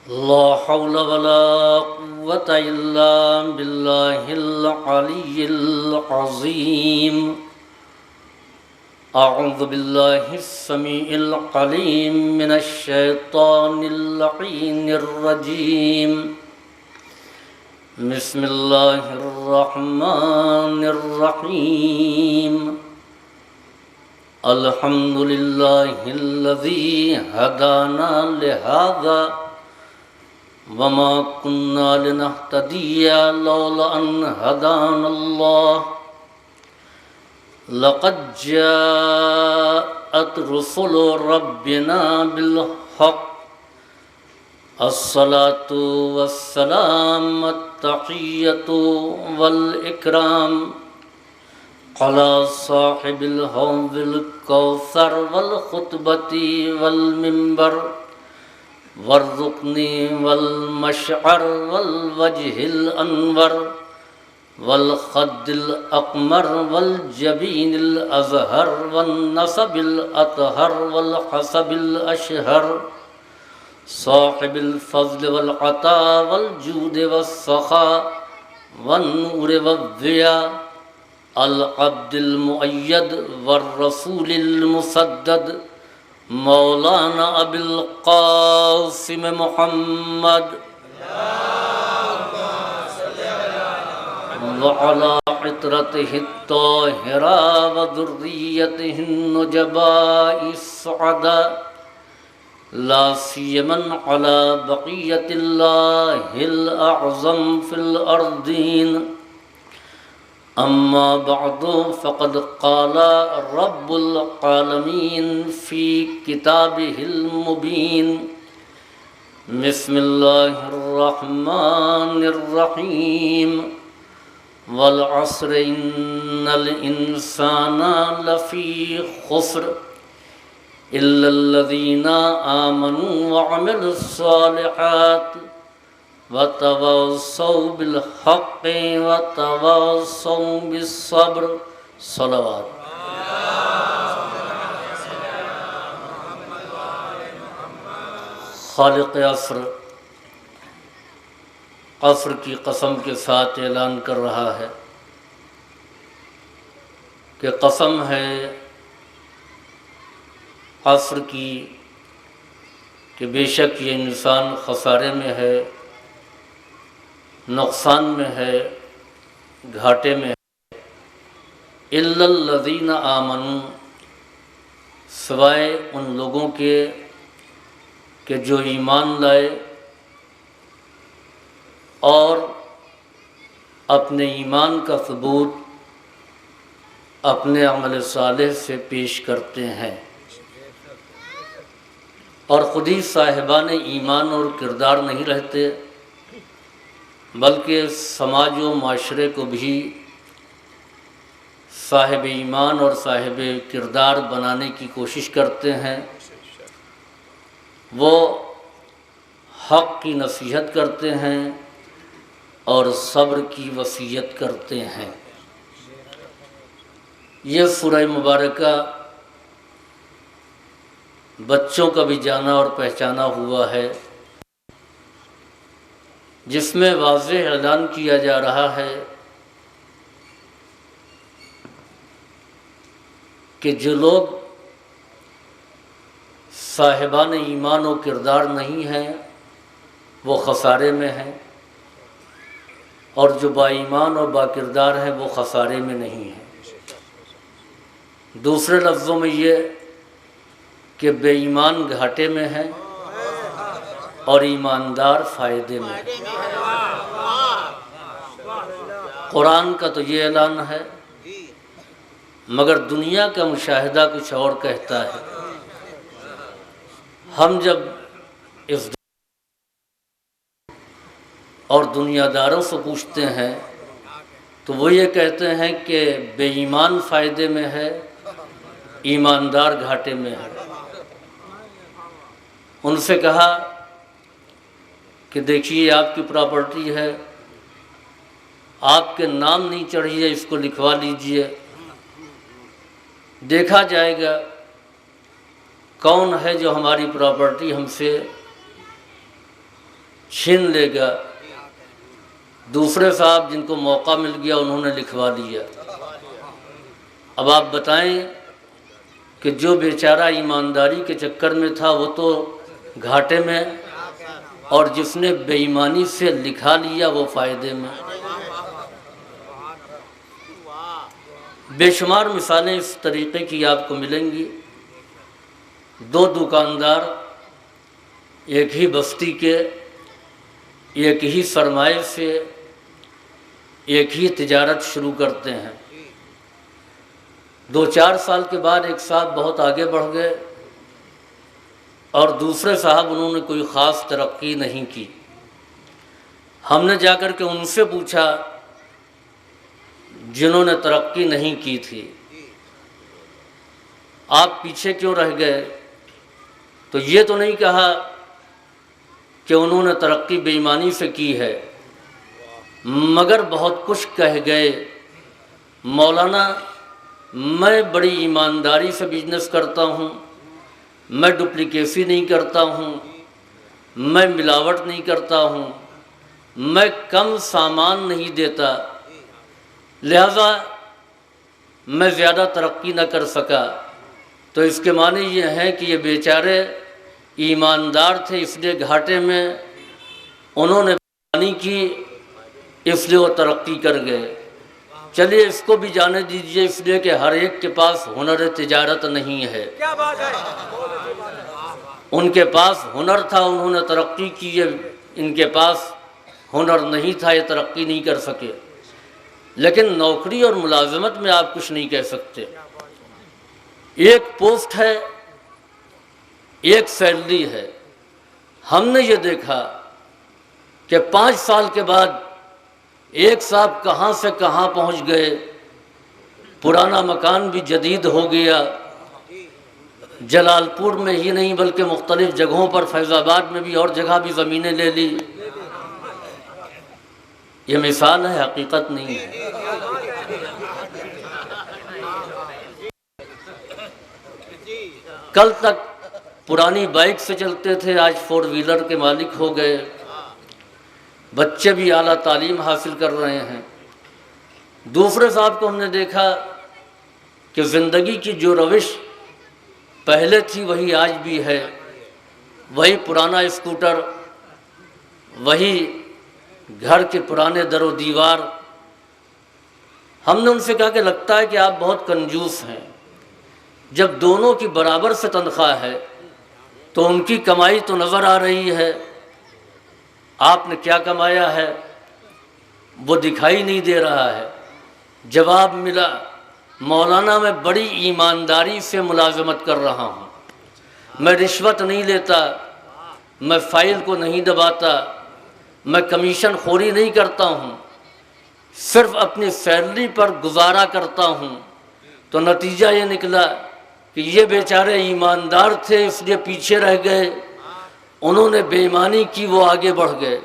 لا حول ولا قوة إلا بالله العلي العظيم. أعوذ بالله السميع العليم من الشيطان اللعين الرجيم. بسم الله الرحمن الرحيم. الحمد لله الذي هدانا لهذا وما كنا لنهتدي لولا أن هدانا الله. لقد جاءت رسل ربنا بالحق. الصلاة والسلام التحية والإكرام على صاحب الحوض الكوثر والخطبة والمنبر والركن والمشعر والوجه الأنور والخد الأقمر والجبين الأزهر والنسب الأطهر والحسب الأشهر صاحب الفضل والعطاء والجود والسخاء والنور والضياء العبد المؤيد والرسول المسدد مولانا أبي القاسم محمد وعلى عطرته الطاهرة وذريته النجباء السعداء لا سيما على بقية الله الأعظم في الأرضين. أما بعد فقد قال رب العالمين في كتابه المبين. بسم الله الرحمن الرحيم. والعصر إن الإنسان لفي خسر إلا الذين آمنوا وعملوا الصالحات وتواصوا بالحق وتواصوا بالصبر. صلوات. خالق عصر عصر کی قسم کے ساتھ اعلان کر رہا ہے کہ قسم ہے عصر کی کہ بے شک یہ انسان خسارے میں ہے، نقصان میں ہے، گھاٹے میں ہے. الا الذین آمنوا، سوائے ان لوگوں کے کہ جو ایمان لائے اور اپنے ایمان کا ثبوت اپنے عمل صالح سے پیش کرتے ہیں، اور خود ہی صاحبان ایمان اور کردار نہیں رہتے بلکہ سماج و معاشرے کو بھی صاحب ایمان اور صاحب کردار بنانے کی کوشش کرتے ہیں. وہ حق کی نصیحت کرتے ہیں اور صبر کی وصیت کرتے ہیں. یہ سورہ مبارکہ بچوں کا بھی جانا اور پہچانا ہوا ہے، جس میں واضح اعلان کیا جا رہا ہے کہ جو لوگ صاحبان ایمان و کردار نہیں ہیں وہ خسارے میں ہیں، اور جو با ایمان اور با کردار ہیں وہ خسارے میں نہیں ہیں. دوسرے لفظوں میں یہ کہ بے ایمان گھاٹے میں ہے اور ایماندار فائدے میں ہے. قرآن کا تو یہ اعلان ہے، مگر دنیا کا مشاہدہ کچھ اور کہتا ہے. ہم جب اس اور دنیا داروں سے پوچھتے ہیں تو وہ یہ کہتے ہیں کہ بے ایمان فائدے میں ہے، ایماندار گھاٹے میں ہے. ان سے کہا کہ دیکھیے آپ کی پراپرٹی ہے، آپ کے نام نہیں چڑھی ہے، اس کو لکھوا لیجئے، دیکھا جائے گا کون ہے جو ہماری پراپرٹی ہم سے چھین لے گا۔ دوسرے صاحب جن کو موقع مل گیا انہوں نے لکھوا دیا۔ اب آپ بتائیں کہ جو بیچارہ ایمانداری کے چکر میں تھا وہ تو گھاٹے میں، اور جس نے بے ایمانی سے لکھا لیا وہ فائدے میں۔ بے شمار مثالیں اس طریقے کی آپ کو ملیں گی۔ دو دکاندار ایک ہی بستی کے، ایک ہی سرمایہ سے ایک ہی تجارت شروع کرتے ہیں۔ 2-4 سال کے بعد ایک صاحب بہت آگے بڑھ گئے اور دوسرے صاحب انہوں نے کوئی خاص ترقی نہیں کی۔ ہم نے جا کر کے ان سے پوچھا جنہوں نے ترقی نہیں کی تھی، آپ پیچھے کیوں رہ گئے؟ تو یہ تو نہیں کہا کہ انہوں نے ترقی بے ایمانی سے کی ہے، مگر بہت کچھ کہہ گئے۔ مولانا میں بڑی ایمانداری سے بزنس کرتا ہوں، میں ڈپلیکیسی نہیں کرتا ہوں، میں ملاوٹ نہیں کرتا ہوں، میں کم سامان نہیں دیتا، لہذا میں زیادہ ترقی نہ کر سکا۔ تو اس کے معنی یہ ہے کہ یہ بیچارے ایماندار تھے اس لیے گھاٹے میں، انہوں نے بیمانی کی اس لیے وہ ترقی کر گئے۔ چلیے اس کو بھی جانے دیجئے، اس لیے کہ ہر ایک کے پاس ہنر تجارت نہیں ہے۔ ان کے پاس ہنر تھا، انہوں نے ترقی کی ہے، ان کے پاس ہنر نہیں تھا، یہ ترقی نہیں کر سکے۔ لیکن نوکری اور ملازمت میں آپ کچھ نہیں کہہ سکتے۔ ایک پوسٹ ہے، ایک سیلری ہے۔ ہم نے یہ دیکھا کہ 5 سال کے بعد ایک صاحب کہاں سے کہاں پہنچ گئے، پرانا مکان بھی جدید ہو گیا، جلال پور میں ہی نہیں بلکہ مختلف جگہوں پر، فیض آباد میں بھی اور جگہ بھی زمینیں لے لی۔ یہ مثال ہے، حقیقت نہیں ہے۔ کل تک پرانی بائک سے چلتے تھے، آج 4 ویلر کے مالک ہو گئے، بچے بھی اعلیٰ تعلیم حاصل کر رہے ہیں۔ دوسرے صاحب کو ہم نے دیکھا کہ زندگی کی جو روش پہلے تھی وہی آج بھی ہے، وہی پرانا اسکوٹر، وہی گھر کے پرانے در و دیوار۔ ہم نے ان سے کہا کہ لگتا ہے کہ آپ بہت کنجوس ہیں، جب دونوں کی برابر سے تنخواہ ہے تو ان کی کمائی تو نظر آ رہی ہے، آپ نے کیا کمایا ہے وہ دکھائی نہیں دے رہا ہے۔ جواب ملا، مولانا میں بڑی ایمانداری سے ملازمت کر رہا ہوں، میں رشوت نہیں لیتا، میں فائل کو نہیں دباتا، میں کمیشن خوری نہیں کرتا ہوں، صرف اپنی سیلری پر گزارا کرتا ہوں۔ تو نتیجہ یہ نکلا کہ یہ بیچارے ایماندار تھے اس لیے پیچھے رہ گئے، انہوں نے بے ایمانی کی، وہ آگے بڑھ گئے۔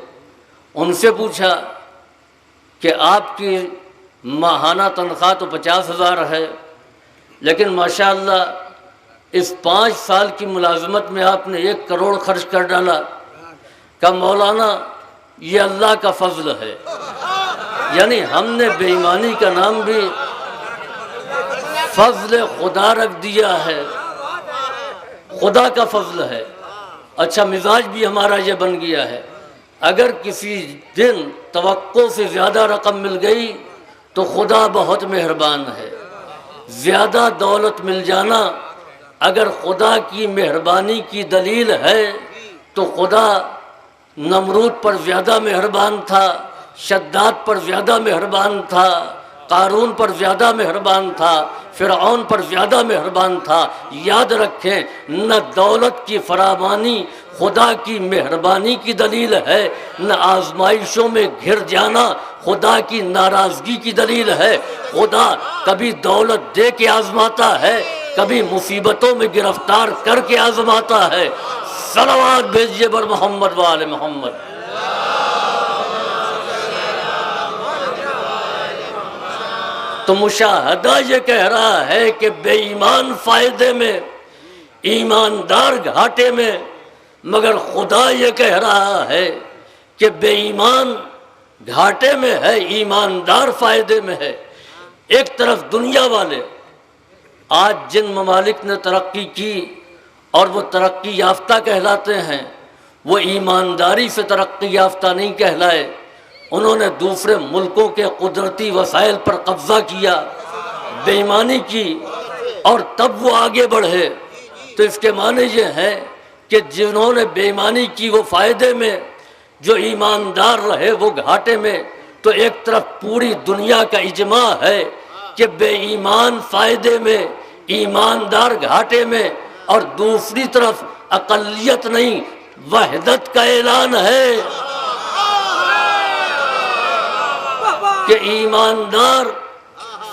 ان سے پوچھا کہ آپ کی ماہانہ تنخواہ تو 50,000 ہے، لیکن ماشاءاللہ اس 5 سال کی ملازمت میں آپ نے 1 کروڑ خرچ کر ڈالا۔ کہ مولانا یہ اللہ کا فضل ہے، یعنی ہم نے بے ایمانی کا نام بھی فضل خدا رکھ دیا ہے، خدا کا فضل ہے۔ اچھا مزاج بھی ہمارا یہ بن گیا ہے، اگر کسی دن توقع سے زیادہ رقم مل گئی تو خدا بہت مہربان ہے۔ زیادہ دولت مل جانا اگر خدا کی مہربانی کی دلیل ہے تو خدا نمرود پر زیادہ مہربان تھا، شداد پر زیادہ مہربان تھا، قارون پر زیادہ مہربان تھا، فرعون پر زیادہ مہربان تھا۔ یاد رکھیں، نہ دولت کی فراوانی خدا کی مہربانی کی دلیل ہے، نہ آزمائشوں میں گھر جانا خدا کی ناراضگی کی دلیل ہے۔ خدا کبھی دولت دے کے آزماتا ہے، کبھی مصیبتوں میں گرفتار کر کے آزماتا ہے۔ صلوات بھیجیے بر محمد و آل محمد۔ تو مشاہدہ یہ کہہ رہا ہے کہ بے ایمان فائدے میں، ایماندار گھاٹے میں، مگر خدا یہ کہہ رہا ہے کہ بے ایمان گھاٹے میں ہے، ایماندار فائدے میں ہے۔ ایک طرف دنیا والے، آج جن ممالک نے ترقی کی اور وہ ترقی یافتہ کہلاتے ہیں، وہ ایمانداری سے ترقی یافتہ نہیں کہلائے، انہوں نے دوسرے ملکوں کے قدرتی وسائل پر قبضہ کیا، بے ایمانی کی، اور تب وہ آگے بڑھے۔ تو اس کے معنی یہ ہے کہ جنہوں نے بے ایمانی کی وہ فائدے میں، جو ایماندار رہے وہ گھاٹے میں۔ تو ایک طرف پوری دنیا کا اجماع ہے کہ بے ایمان فائدے میں، ایماندار گھاٹے میں، اور دوسری طرف اقلیت نہیں، وحدت کا اعلان ہے کہ ایماندار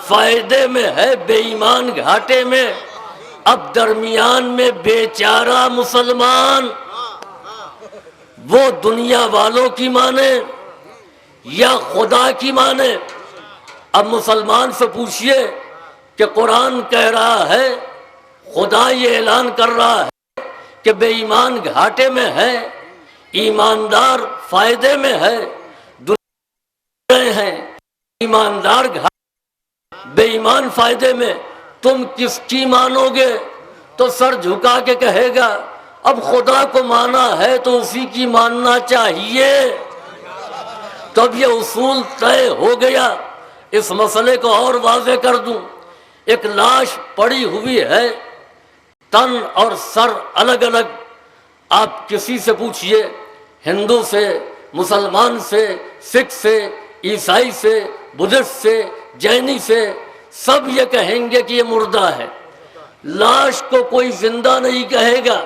فائدے میں ہے، بے ایمان گھاٹے میں۔ اب درمیان میں بیچارہ مسلمان، وہ دنیا والوں کی مانے یا خدا کی مانے؟ اب مسلمان سے پوچھئے کہ قرآن کہہ رہا ہے، خدا یہ اعلان کر رہا ہے کہ بے ایمان گھاٹے میں ہے، ایماندار فائدے میں ہے، دنیا ہیں ایماندار گھاٹے، بے ایمان فائدے میں، تم کس کی مانو گے؟ تو سر جھکا کے کہے گا اب خدا کو مانا ہے تو اسی کی ماننا چاہیے۔ تو اب یہ اصول طے ہو گیا۔ اس مسئلے کو اور واضح کر دوں، ایک لاش پڑی ہوئی ہے، تن اور سر الگ الگ، آپ کسی سے پوچھئے، ہندو سے، مسلمان سے، سکھ سے، عیسائی سے، بدھسٹ سے، جینی سے، سب یہ کہیں گے کہ یہ مردہ ہے، لاش کو کوئی زندہ نہیں کہے گا۔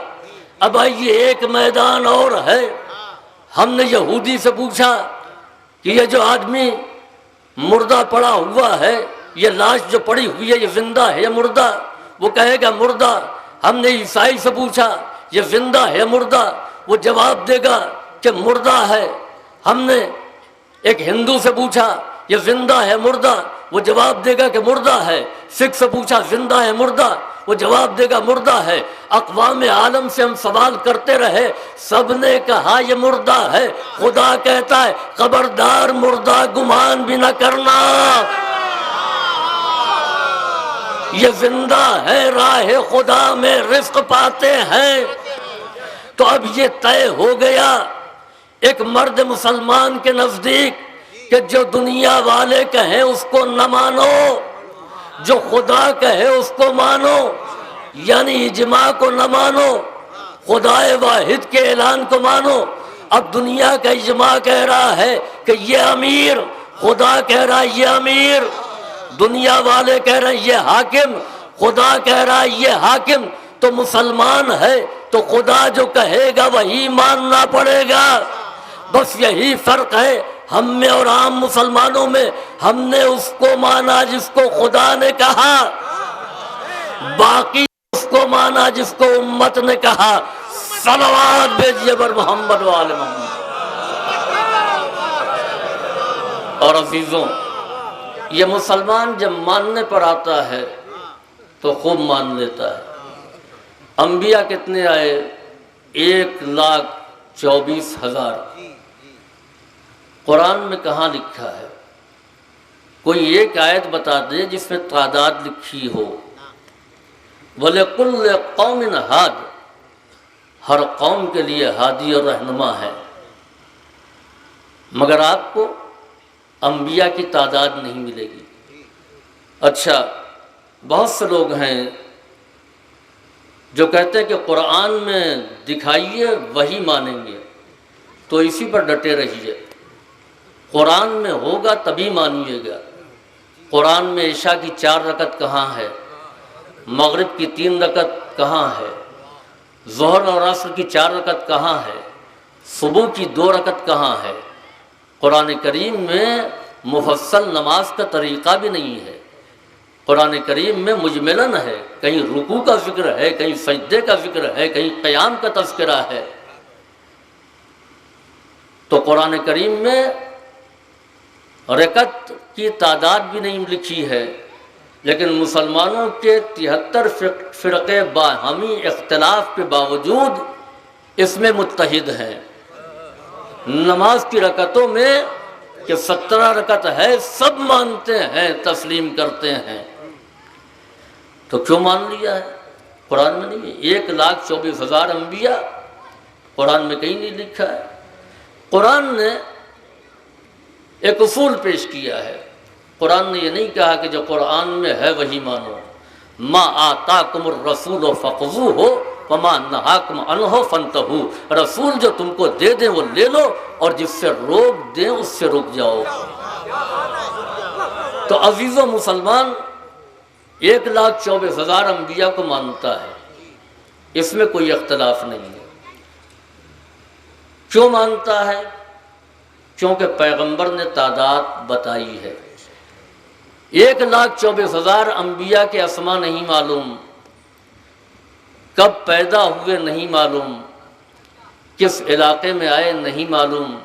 اب آئیے ایک میدان اور ہے، ہم نے یہودی سے پوچھا کہ یہ جو آدمی مردہ پڑا ہوا ہے، یہ لاش جو پڑی ہوئی ہے یہ زندہ ہے یا مردہ؟ وہ کہے گا مردہ۔ ہم نے عیسائی سے پوچھا یہ زندہ ہے مردہ؟ وہ جواب دے گا کہ مردہ ہے۔ ہم نے ایک ہندو سے پوچھا یہ زندہ ہے مردہ؟ وہ جواب دے گا کہ مردہ ہے۔ سکھ سے پوچھا زندہ ہے مردہ؟ وہ جواب دے گا مردہ ہے۔ اقوام عالم سے ہم سوال کرتے رہے، سب نے کہا یہ مردہ ہے۔ خدا کہتا ہے خبردار مردہ گمان بھی نہ کرنا، یہ زندہ ہے، راہ خدا میں رزق پاتے ہیں۔ تو اب یہ طے ہو گیا ایک مرد مسلمان کے نزدیک کہ جو دنیا والے کہیں اس کو نہ مانو، جو خدا کہے اس کو مانو، یعنی اجماع کو نہ مانو، خدا واحد کے اعلان کو مانو۔ اب دنیا کا اجماع کہہ رہا ہے کہ یہ امیر، خدا کہہ رہا ہے یہ امیر، دنیا والے کہہ رہے ہیں یہ حاکم، خدا کہہ رہا ہے یہ حاکم۔ تو مسلمان ہے تو خدا جو کہے گا وہی ماننا پڑے گا۔ بس یہی فرق ہے ہم میں اور عام مسلمانوں میں، ہم نے اس کو مانا جس کو خدا نے کہا، باقی اس کو مانا جس کو امت نے کہا۔ صلوات بھیجیے بر محمد و آل محمد۔ اور عزیزوں، یہ مسلمان جب ماننے پر آتا ہے تو خوب مان لیتا ہے۔ انبیاء کتنے آئے؟ 1,24,000۔ قرآن میں کہاں لکھا ہے؟ کوئی ایک آیت بتا دے جس میں تعداد لکھی ہو۔ وَلِكُلِّ قَوْمٍ هَادٍ، ہر قوم کے لیے ہادی اور رہنما ہے، مگر آپ کو انبیاء کی تعداد نہیں ملے گی۔ اچھا، بہت سے لوگ ہیں جو کہتے ہیں کہ قرآن میں دکھائیے وہی مانیں گے، تو اسی پر ڈٹے رہیے، قرآن میں ہوگا تبھی مانیے گا۔ قرآن میں عشاء کی 4 رکعت کہاں ہے؟ مغرب کی 3 رکعت کہاں ہے؟ ظہر اور عصر کی 4 رکعت کہاں ہے؟ صبح کی 2 رکعت کہاں ہے؟ قرآن کریم میں مفصل نماز کا طریقہ بھی نہیں ہے۔ قرآن کریم میں مجملاً ہے، کہیں رکوع کا ذکر ہے، کہیں سجدے کا ذکر ہے، کہیں قیام کا تذکرہ ہے۔ تو قرآن کریم میں رکعت کی تعداد بھی نہیں لکھی ہے، لیکن مسلمانوں کے 73 فرقے باہمی اختلاف کے باوجود اس میں متحد ہیں۔ نماز کی رکعتوں میں کہ 17 رکعت ہے سب مانتے ہیں، تسلیم کرتے ہیں، تو کیوں مان لیا ہے؟ قرآن میں نہیں ہے۔ 1,24,000 انبیاء، قرآن میں کہیں نہیں لکھا ہے۔ قرآن نے ایک اصول پیش کیا ہے، قرآن نے یہ نہیں کہا کہ جو قرآن میں ہے وہی مانو۔ ما آتاکم الرسول فخذوہ وما نہاکم عنہ فانتہوا، رسول جو تم کو دے دیں وہ لے لو، اور جس سے روک دیں اس سے رک جاؤ۔ تو عزیزو مسلمان 1,24,000 انبیاء کو مانتا ہے، اس میں کوئی اختلاف نہیں ہے۔ کیوں مانتا ہے؟ کیونکہ پیغمبر نے تعداد بتائی ہے۔ 1,24,000 انبیاء کے اسما نہیں معلوم، کب پیدا ہوئے نہیں معلوم، کس علاقے میں آئے نہیں معلوم،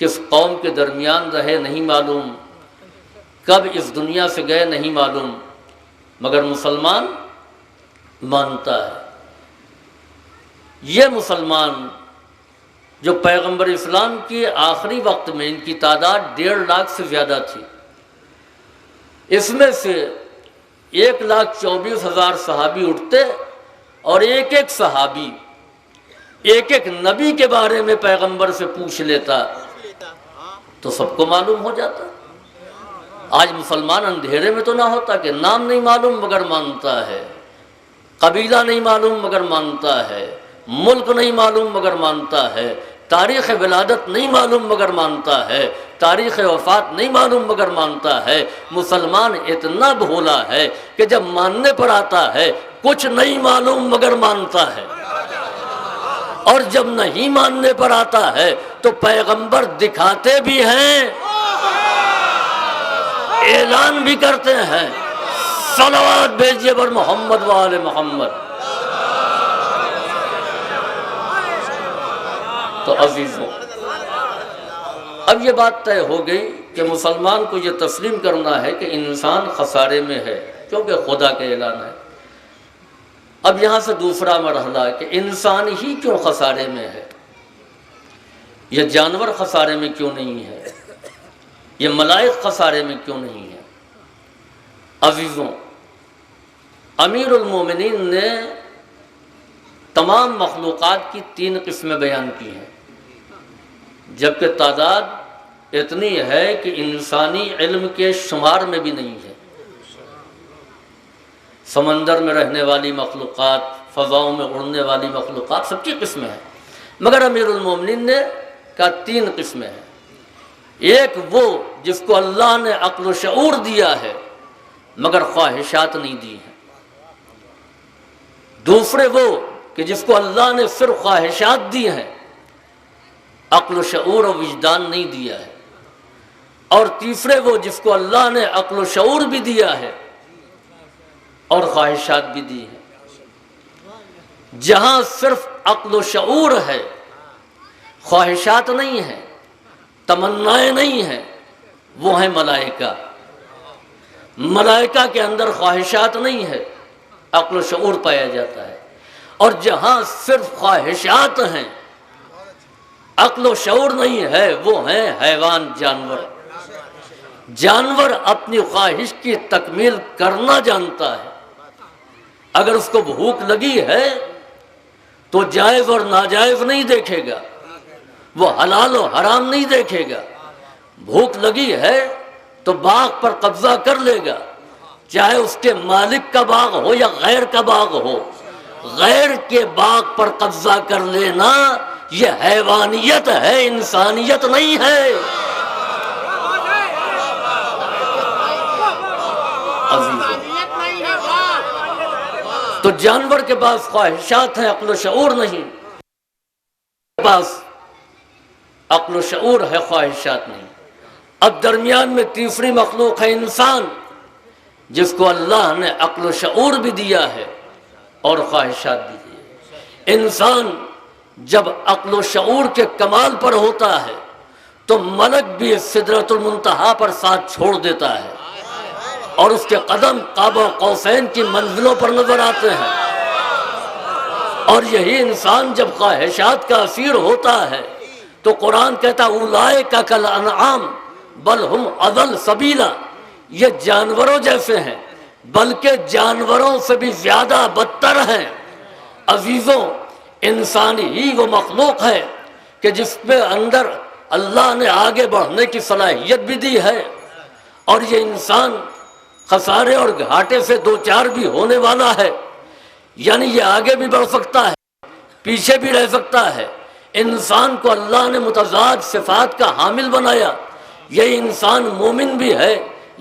کس قوم کے درمیان رہے نہیں معلوم، کب اس دنیا سے گئے نہیں معلوم، مگر مسلمان مانتا ہے۔ یہ مسلمان جو پیغمبر اسلام کے آخری وقت میں ان کی تعداد 1.5 لاکھ سے زیادہ تھی، اس میں سے 1,24,000 صحابی اٹھتے اور ایک ایک صحابی ایک ایک نبی کے بارے میں پیغمبر سے پوچھ لیتا تو سب کو معلوم ہو جاتا۔ آج مسلمان اندھیرے میں تو نہ ہوتا کہ نام نہیں معلوم مگر مانتا ہے، قبیلہ نہیں معلوم مگر مانتا ہے، ملک نہیں معلوم مگر مانتا ہے، تاریخ ولادت نہیں معلوم مگر مانتا ہے، تاریخ وفات نہیں معلوم مگر مانتا ہے۔ مسلمان اتنا بھولا ہے کہ جب ماننے پر آتا ہے کچھ نہیں معلوم مگر مانتا ہے، اور جب نہیں ماننے پر آتا ہے تو پیغمبر دکھاتے بھی ہیں، اعلان بھی کرتے ہیں، صلوات بھیجیے بر محمد و آل محمد۔ تو عزیزوں، اب یہ بات طے ہو گئی کہ مسلمان کو یہ تسلیم کرنا ہے کہ انسان خسارے میں ہے، کیونکہ خدا کا اعلان ہے۔ اب یہاں سے دوسرا مرحلہ کہ انسان ہی کیوں خسارے میں ہے، یہ جانور خسارے میں کیوں نہیں ہے، یہ ملائک خسارے میں کیوں نہیں ہے؟ عزیزوں، امیر المومنین نے تمام مخلوقات کی 3 قسمیں بیان کی ہیں، جبکہ تعداد اتنی ہے کہ انسانی علم کے شمار میں بھی نہیں ہے۔ سمندر میں رہنے والی مخلوقات، فضاؤں میں اڑنے والی مخلوقات، سب کی قسمیں ہیں، مگر امیر المومنین نے کہا 3 قسمیں ہیں۔ ایک وہ جس کو اللہ نے عقل و شعور دیا ہے مگر خواہشات نہیں دی ہیں، دوسرے وہ کہ جس کو اللہ نے صرف خواہشات دی ہیں، عقل و شعور و وجدان نہیں دیا ہے، اور تیسرے وہ جس کو اللہ نے عقل و شعور بھی دیا ہے اور خواہشات بھی دی ہیں۔ جہاں صرف عقل و شعور ہے، خواہشات نہیں ہیں، تمنائیں نہیں ہیں، وہ ہیں ملائکہ۔ ملائکہ کے اندر خواہشات نہیں ہے، عقل و شعور پایا جاتا ہے۔ اور جہاں صرف خواہشات ہیں، عقل و شعور نہیں ہے، وہ ہیں حیوان، جانور۔ جانور اپنی خواہش کی تکمیل کرنا جانتا ہے۔ اگر اس کو بھوک لگی ہے تو جائز اور ناجائز نہیں دیکھے گا، وہ حلال و حرام نہیں دیکھے گا۔ بھوک لگی ہے تو باغ پر قبضہ کر لے گا، چاہے اس کے مالک کا باغ ہو یا غیر کا باغ ہو۔ غیر کے باغ پر قبضہ کر لینا یہ حیوانیت ہے، انسانیت نہیں ہے۔ تو جانور کے پاس خواہشات ہیں، عقل و شعور نہیں، کے پاس عقل و شعور ہے، خواہشات نہیں۔ اب درمیان میں تیسری مخلوق ہے انسان، جس کو اللہ نے عقل و شعور بھی دیا ہے اور خواہشات بھی دی ہے۔ انسان جب عقل و شعور کے کمال پر ہوتا ہے تو ملک بھی سدرۃ المنتہا پر ساتھ چھوڑ دیتا ہے، اور اس کے قدم قاب قوسین کی منزلوں پر نظر آتے ہیں۔ اور یہی انسان جب خواہشات کا اسیر ہوتا ہے تو قرآن کہتا اولئک کالانعام بل ہم اضل سبیلا، یہ جانوروں جیسے ہیں بلکہ جانوروں سے بھی زیادہ بدتر ہیں۔ عزیزوں، انسان ہی وہ مخلوق ہے کہ جس پہ اندر اللہ نے آگے بڑھنے کی صلاحیت بھی دی ہے، اور یہ انسان خسارے اور گھاٹے سے دو چار بھی ہونے والا ہے، یعنی یہ آگے بھی بڑھ سکتا ہے پیچھے بھی رہ سکتا ہے۔ انسان کو اللہ نے متضاد صفات کا حامل بنایا، یہ انسان مومن بھی ہے،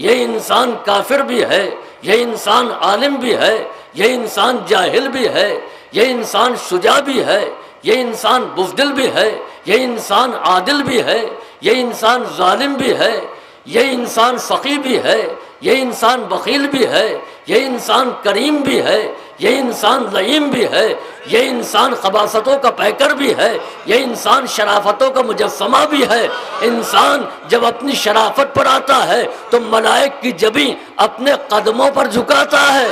یہ انسان کافر بھی ہے، یہ انسان عالم بھی ہے، یہ انسان جاہل بھی ہے، یہ انسان شجاع بھی ہے، یہ انسان بزدل بھی ہے، یہ انسان عادل بھی ہے، یہ انسان ظالم بھی ہے، یہ انسان سخی بھی ہے، یہ انسان بخیل بھی ہے، یہ انسان کریم بھی ہے، یہ انسان لئیم بھی ہے، یہ انسان خباثتوں کا پیکر بھی ہے، یہ انسان شرافتوں کا مجسمہ بھی ہے۔ انسان جب اپنی شرافت پر آتا ہے تو ملائک کی جبیں اپنے قدموں پر جھکاتا ہے،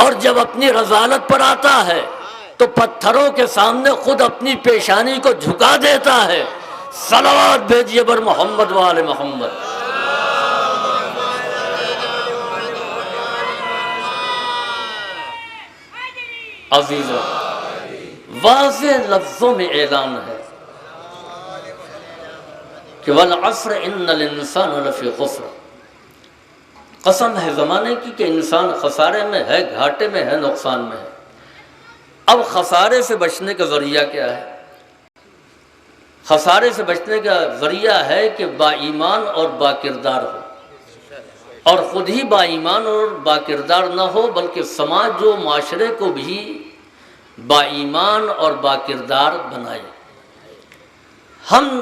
اور جب اپنی رذالت پر آتا ہے تو پتھروں کے سامنے خود اپنی پیشانی کو جھکا دیتا ہے۔ صلوات بھیجیے بر محمد و آل محمد۔ عزیزوں، واضح لفظوں میں اعلان ہے کہ والعصر ان الانسان لفی خسر، قسم ہے زمانے کی کہ انسان خسارے میں ہے، گھاٹے میں ہے، نقصان میں ہے۔ اب خسارے سے بچنے کا ذریعہ کیا ہے؟ خسارے سے بچنے کا ذریعہ ہے کہ با ایمان اور با کردار ہو، اور خود ہی با ایمان اور با کردار نہ ہو بلکہ سماج و معاشرے کو بھی با ایمان اور با کردار بنائے۔ ہم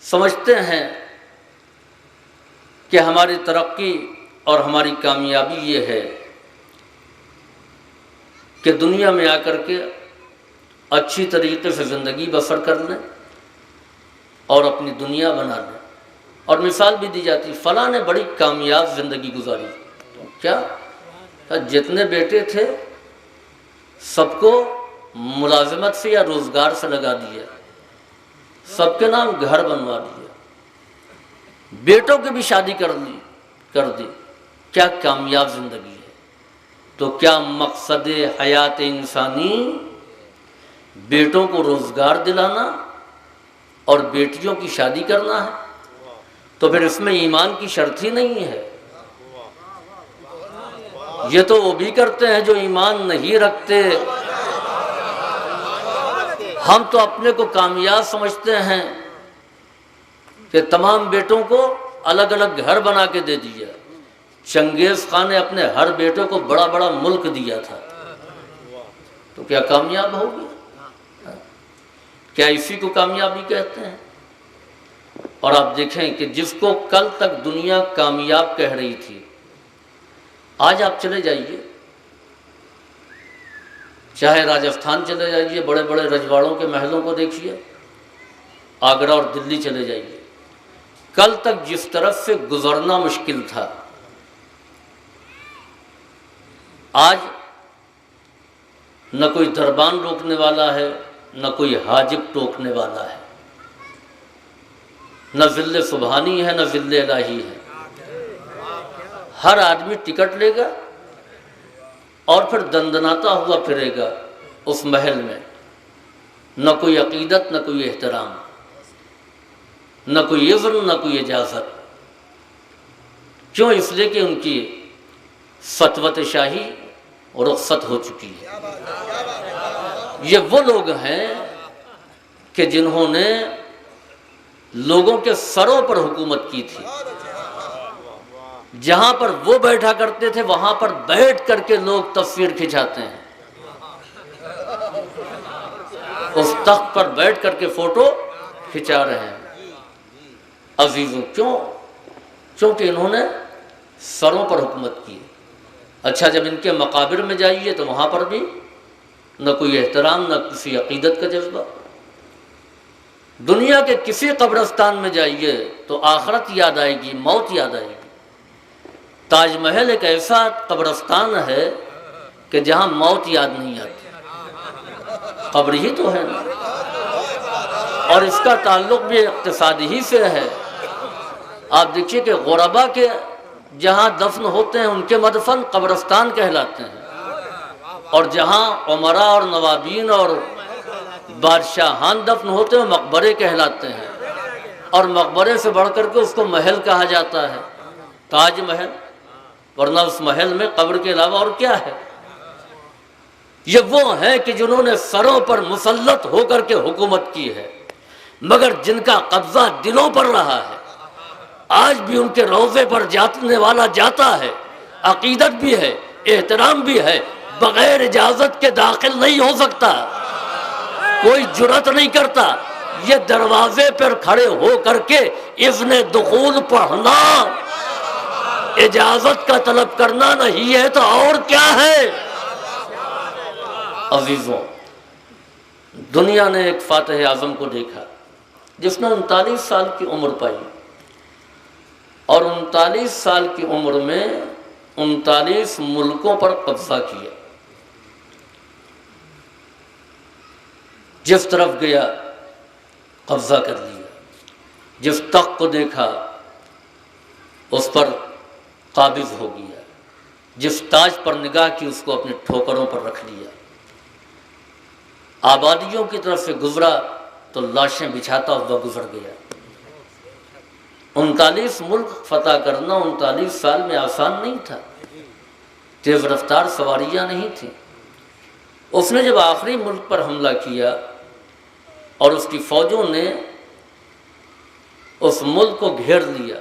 سمجھتے ہیں کہ ہماری ترقی اور ہماری کامیابی یہ ہے کہ دنیا میں آ کر کے اچھی طریقے سے زندگی بسر کر لیں اور اپنی دنیا بنا لیں، اور مثال بھی دی جاتی فلاں نے بڑی کامیاب زندگی گزاری۔ کیا جتنے بیٹے تھے سب کو ملازمت سے یا روزگار سے لگا دیا، سب کے نام گھر بنوا دیا، بیٹوں کی بھی شادی کر دی۔ کیا کامیاب زندگی ہے؟ تو کیا مقصد حیات انسانی بیٹوں کو روزگار دلانا اور بیٹیوں کی شادی کرنا ہے؟ تو پھر اس میں ایمان کی شرط ہی نہیں ہے۔ یہ تو وہ بھی کرتے ہیں جو ایمان نہیں رکھتے۔ ہم تو اپنے کو کامیاب سمجھتے ہیں کہ تمام بیٹوں کو الگ الگ گھر بنا کے دے دیا۔ چنگیز خان نے اپنے ہر بیٹے کو بڑا بڑا ملک دیا تھا، تو کیا کامیاب ہو گیا؟ کیا اسی کو کامیابی کہتے ہیں؟ اور آپ دیکھیں کہ جس کو کل تک دنیا کامیاب کہہ رہی تھی، آج آپ چلے جائیے، چاہے راجستھان چلے جائیے، بڑے بڑے رجواڑوں کے محلوں کو دیکھیے، آگرہ اور دلی چلے جائیے، کل تک جس طرف سے گزرنا مشکل تھا، آج نہ کوئی دربان روکنے والا ہے، نہ کوئی حاجب ٹوکنے والا ہے، نہ ذل سبحانی ہے، نہ ذل الہی ہے۔ ہر آدمی ٹکٹ لے گا اور پھر دندناتا ہوا پھرے گا اس محل میں، نہ کوئی عقیدت، نہ کوئی احترام، نہ کوئی اذن، نہ کوئی اجازت۔ کیوں؟ اس لیے کہ ان کی سطوت شاہی رخصت ہو چکی ہے۔ یہ وہ لوگ ہیں کہ جنہوں نے لوگوں کے سروں پر حکومت کی تھی، جہاں پر وہ بیٹھا کرتے تھے وہاں پر بیٹھ کر کے لوگ تصویر کھنچاتے ہیں، اس تخت پر بیٹھ کر کے فوٹو کھنچا رہے ہیں۔ عزیزوں، کیوں؟ کیونکہ انہوں نے سروں پر حکومت کی۔ اچھا، جب ان کے مقابر میں جائیے تو وہاں پر بھی نہ کوئی احترام، نہ کسی عقیدت کا جذبہ۔ دنیا کے کسی قبرستان میں جائیے تو آخرت یاد آئے گی، موت یاد آئے گی۔ تاج محل ایک ایسا قبرستان ہے کہ جہاں موت یاد نہیں آتی، قبر ہی تو ہے نا۔ اور اس کا تعلق بھی اقتصادی ہی سے ہے۔ آپ دیکھیے کہ غربا کے جہاں دفن ہوتے ہیں ان کے مدفن قبرستان کہلاتے ہیں، اور جہاں عمراء اور نوابین اور بادشاہان دفن ہوتے ہیں مقبرے کہلاتے ہیں، اور مقبرے سے بڑھ کر کے اس کو محل کہا جاتا ہے، تاج محل، ورنہ اس محل میں قبر کے علاوہ اور کیا ہے؟ یہ وہ ہیں کہ جنہوں نے سروں پر مسلط ہو کر کے حکومت کی ہے، مگر جن کا قبضہ دلوں پر رہا ہے۔ آج بھی ان کے روضے پر جانے والا جاتا ہے، عقیدت بھی ہے، احترام بھی ہے، بغیر اجازت کے داخل نہیں ہو سکتا، کوئی جرأت نہیں کرتا۔ یہ دروازے پر کھڑے ہو کر کے اذن دخول پڑھنا اجازت کا طلب کرنا نہیں ہے تو اور کیا ہے؟ عزیزوں، دنیا نے ایک فاتح اعظم کو دیکھا جس نے 39 سال کی عمر پائی، اور 39 سال کی عمر میں 39 ملکوں پر قبضہ کیا۔ جس طرف گیا قبضہ کر لیا، جس تخت کو دیکھا اس پر قابض ہو گیا، جس تاج پر نگاہ کی اس کو اپنے ٹھوکروں پر رکھ لیا۔ آبادیوں کی طرف سے گزرا تو لاشیں بچھاتا ہوا گزر گیا۔ 39 ملک فتح کرنا 39 سال میں آسان نہیں تھا، تیز رفتار سواریاں نہیں تھیں۔ اس نے جب آخری ملک پر حملہ کیا اور اس کی فوجوں نے اس ملک کو گھیر لیا،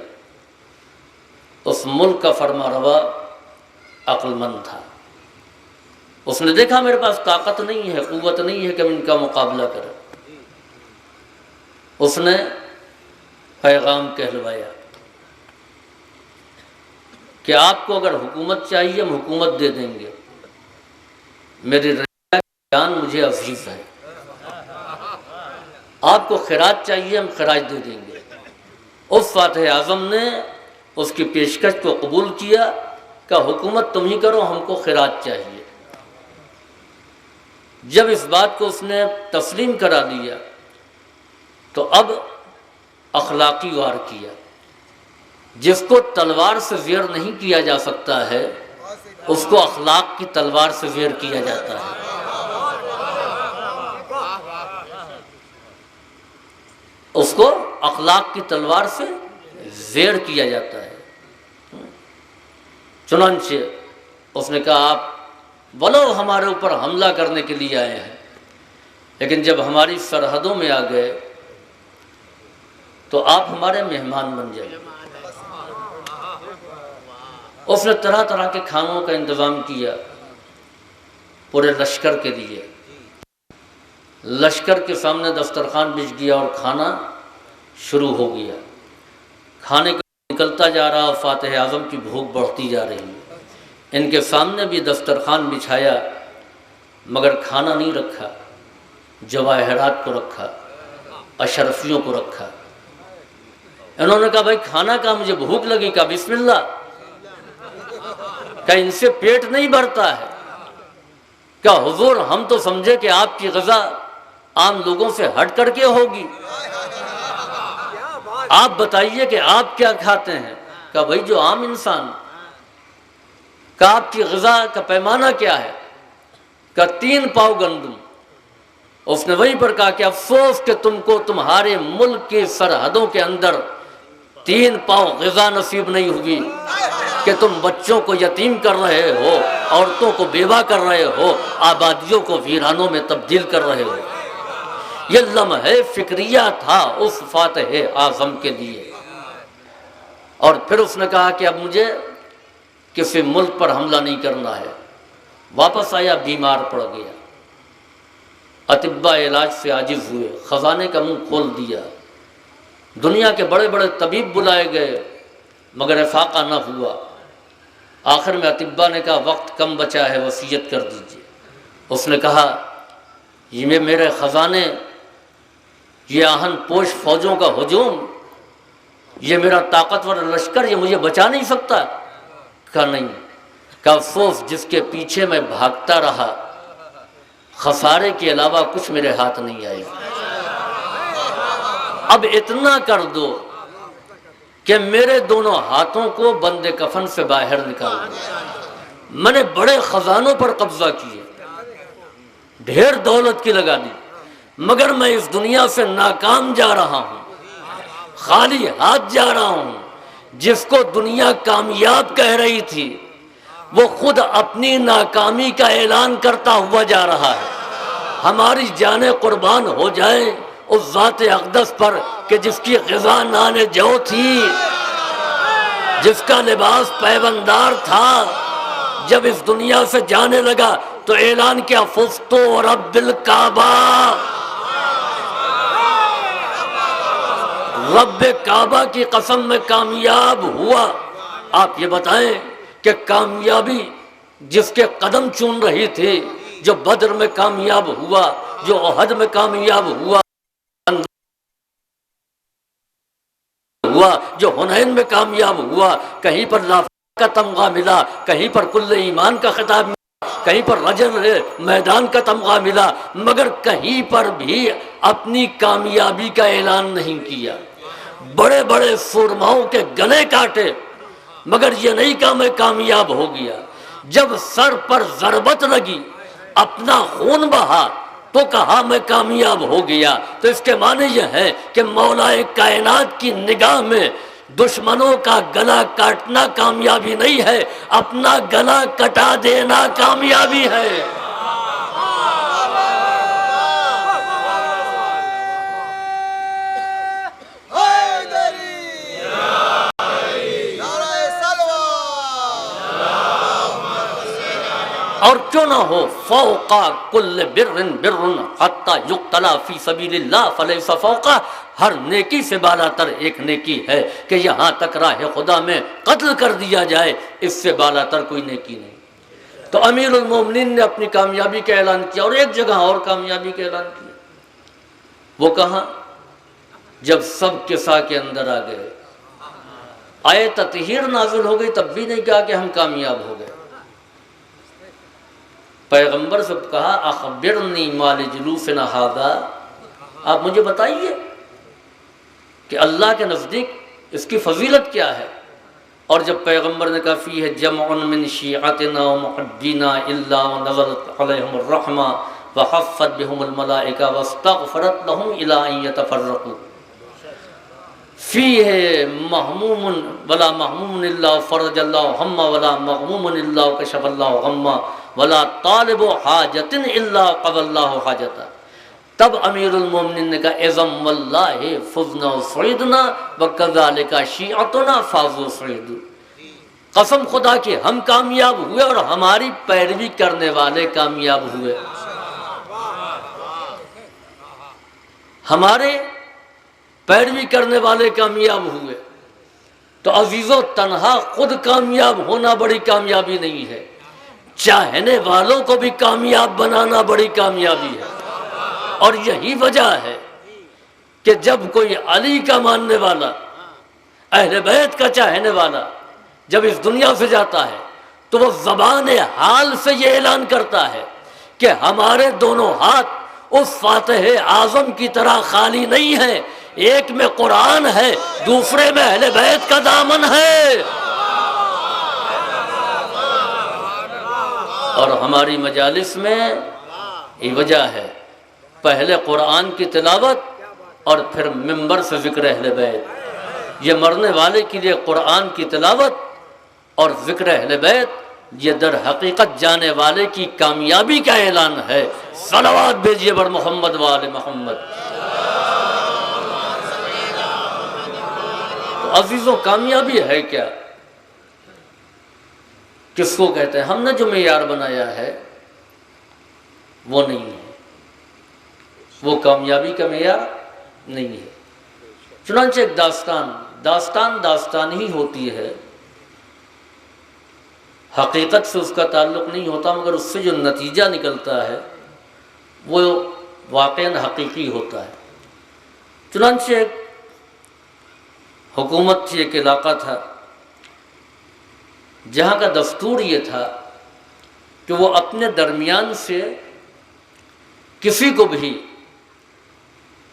اس ملک کا فرما روا عقل مند تھا۔ اس نے دیکھا میرے پاس طاقت نہیں ہے، قوت نہیں ہے کہ میں ان کا مقابلہ کروں۔ اس نے پیغام کہلوایا کہ آپ کو اگر حکومت چاہیے ہم حکومت دے دیں گے، میری رعیہ کی جان مجھے عزیز ہے۔ آپ کو خراج چاہیے ہم خراج دے دیں گے۔ اس فاتح اعظم نے اس کی پیشکش کو قبول کیا کہ حکومت تم ہی کرو، ہم کو خراج چاہیے۔ جب اس بات کو اس نے تسلیم کرا لیا تو اب اخلاقی وار کیا۔ جس کو تلوار سے زیر نہیں کیا جا سکتا ہے اس کو اخلاق کی تلوار سے زیر کیا جاتا ہے۔ اس کو اخلاق کی تلوار سے زیر کیا جاتا ہے۔ چنانچہ اس نے کہا آپ ولو ہمارے اوپر حملہ کرنے کے لیے آئے ہیں، لیکن جب ہماری سرحدوں میں آ گئے تو آپ ہمارے مہمان بن جائیں۔ اس نے طرح طرح کے کھانوں کا انتظام کیا پورے لشکر کے لیے۔ لشکر کے سامنے دسترخوان بچھ گیا اور کھانا شروع ہو گیا۔ کھانے کا نکلتا جا رہا، فاتح اعظم کی بھوک بڑھتی جا رہی ہے۔ ان کے سامنے بھی دسترخوان بچھایا مگر کھانا نہیں رکھا، جواہرات کو رکھا، اشرفیوں کو رکھا۔ انہوں نے کہا بھائی کھانا کا مجھے بھوک لگی، کہا بسم اللہ، کہ ان سے پیٹ نہیں بھرتا ہے۔ کہ حضور ہم تو سمجھے کہ آپ کی غذا عام لوگوں سے ہٹ کر کے ہوگی، آپ بتائیے کہ آپ کیا کھاتے ہیں؟ کہ بھائی جو عام انسان۔ کہ آپ کی غذا کا پیمانہ کیا ہے؟ کہ 3 پاؤ گندم۔ اس نے وہیں پر کہا کہ افسوس کہ تم کو تمہارے ملک کی سرحدوں کے اندر 3 پاؤ غذا نصیب نہیں ہوگی، کہ تم بچوں کو یتیم کر رہے ہو، عورتوں کو بیوہ کر رہے ہو، آبادیوں کو ویرانوں میں تبدیل کر رہے ہو۔ یہ لمحہ فکریہ تھا اس فاتح اعظم کے لیے۔ اور پھر اس نے کہا کہ اب مجھے کسی ملک پر حملہ نہیں کرنا ہے۔ واپس آیا، بیمار پڑ گیا، اطباء علاج سے عاجز ہوئے، خزانے کا منہ کھول دیا، دنیا کے بڑے بڑے طبیب بلائے گئے مگر افاقہ نہ ہوا۔ آخر میں اطباء نے کہا وقت کم بچا ہے، وصیت کر دیجیے۔ اس نے کہا یہ میرے خزانے، یہ آہن پوش فوجوں کا ہجوم، یہ میرا طاقتور لشکر، یہ مجھے بچا نہیں سکتا۔ کہا نہیں، کہ افسوس جس کے پیچھے میں بھاگتا رہا، خسارے کے علاوہ کچھ میرے ہاتھ نہیں آئے۔ اب اتنا کر دو کہ میرے دونوں ہاتھوں کو بند کفن سے باہر نکال دو۔ میں نے بڑے خزانوں پر قبضہ کیے، ڈھیر دولت کی لگا دی، مگر میں اس دنیا سے ناکام جا رہا ہوں، خالی ہاتھ جا رہا ہوں۔ جس کو دنیا کامیاب کہہ رہی تھی وہ خود اپنی ناکامی کا اعلان کرتا ہوا جا رہا ہے۔ ہماری جانیں قربان ہو جائیں اس ذات اقدس پر کہ جس کی غذا نان جو تھی، جس کا لباس پیوندار تھا، جب اس دنیا سے جانے لگا تو اعلان کیا، فزت رب الکعبہ، رب کعبہ کی قسم میں کامیاب ہوا۔ آپ یہ بتائیں کہ کامیابی جس کے قدم چون رہی تھی، جو بدر میں کامیاب ہوا، جو احد میں کامیاب ہوا، جو حنین میں کامیاب ہوا، کہیں پر لافہ کا تمغہ ملا، کہیں پر کل ایمان کا خطاب ملا، کہیں پر رجل میدان کا تمغہ ملا، مگر کہیں پر بھی اپنی کامیابی کا اعلان نہیں کیا۔ بڑے بڑے سورماؤں کے گلے کاٹے مگر یہ نہیں کہا میں کامیاب ہو گیا۔ جب سر پر ضربت لگی، اپنا خون بہا تو کہا میں کامیاب ہو گیا۔ تو اس کے معنی یہ ہے کہ مولا کائنات کی نگاہ میں دشمنوں کا گلا کاٹنا کامیابی نہیں ہے، اپنا گلا کٹا دینا کامیابی ہے۔ اور کیوں نہ ہو فوق کل بر بر حتی یقتلا فی سبیل اللہ فلیس فوقہ، ہر نیکی سے بالا تر ایک نیکی ہے کہ یہاں تک راہ خدا میں قتل کر دیا جائے، اس سے بالا تر کوئی نیکی نہیں۔ تو امیر المومنین نے اپنی کامیابی کا اعلان کیا، اور ایک جگہ اور کامیابی کا اعلان کیا۔ وہ کہاں؟ جب سب کسا کے اندر آ گئے، آئے تطہیر نازل ہو گئی، تب بھی نہیں کہا کہ ہم کامیاب ہو گئے۔ پیغمبر سے کہا اخبرنی مال جلوسنا ھذا، آپ مجھے بتائیے کہ اللہ کے نزدیک اس کی فضیلت کیا ہے۔ اور جب پیغمبر نے کہا فیہ جمع من شیعتنا ومحبینا الا ونزلت علیہم الرحمہ وحفت بهم الملائکہ واستغفرت لهم الی ان یتفرقوا، فیہ محموم ولا محموم الا فرج اللہ ہم ولا مغموم الا کشف اللہ غم ولا طالب حاجت الا قضى اللہ حاجتہ۔ تب امیر المومنین نے کہا اعظم واللہ فزنا وسعدنا وکذالک شیعتنا فازوا وسعدوا، قسم خدا کہ ہم کامیاب ہوئے اور ہماری پیروی کرنے والے کامیاب ہوئے۔ ہمارے پیروی کرنے والے کامیاب ہوئے۔ تو عزیزو، تنہا خود کامیاب ہونا بڑی کامیابی نہیں ہے، چاہنے والوں کو بھی کامیاب بنانا بڑی کامیابی ہے۔ اور یہی وجہ ہے کہ جب کوئی علی کا ماننے والا، اہل بیت کا چاہنے والا جب اس دنیا سے جاتا ہے تو وہ زبان حال سے یہ اعلان کرتا ہے کہ ہمارے دونوں ہاتھ اس فاتح اعظم کی طرح خالی نہیں ہیں، ایک میں قرآن ہے، دوسرے میں اہل بیت کا دامن ہے۔ اور ہماری مجالس میں یہ وجہ ہے، پہلے قرآن کی تلاوت اور پھر منبر سے ذکر اہل بیت۔ یہ مرنے والے کے لیے قرآن کی تلاوت اور ذکر اہل بیت یہ در حقیقت جانے والے کی کامیابی کا اعلان ہے۔ صلوات بھیجیے بر محمد و آل محمد۔ تو عزیزوں، کامیابی ہے کیا؟ کس کو کہتے ہیں؟ ہم نے جو معیار بنایا ہے وہ نہیں ہے، وہ کامیابی کا معیار نہیں ہے۔ چنانچہ ایک داستان ہی ہوتی ہے، حقیقت سے اس کا تعلق نہیں ہوتا، مگر اس سے جو نتیجہ نکلتا ہے وہ واقعاً حقیقی ہوتا ہے۔ چنانچہ ایک حکومت تھی، ایک علاقہ تھا جہاں کا دستور یہ تھا کہ وہ اپنے درمیان سے کسی کو بھی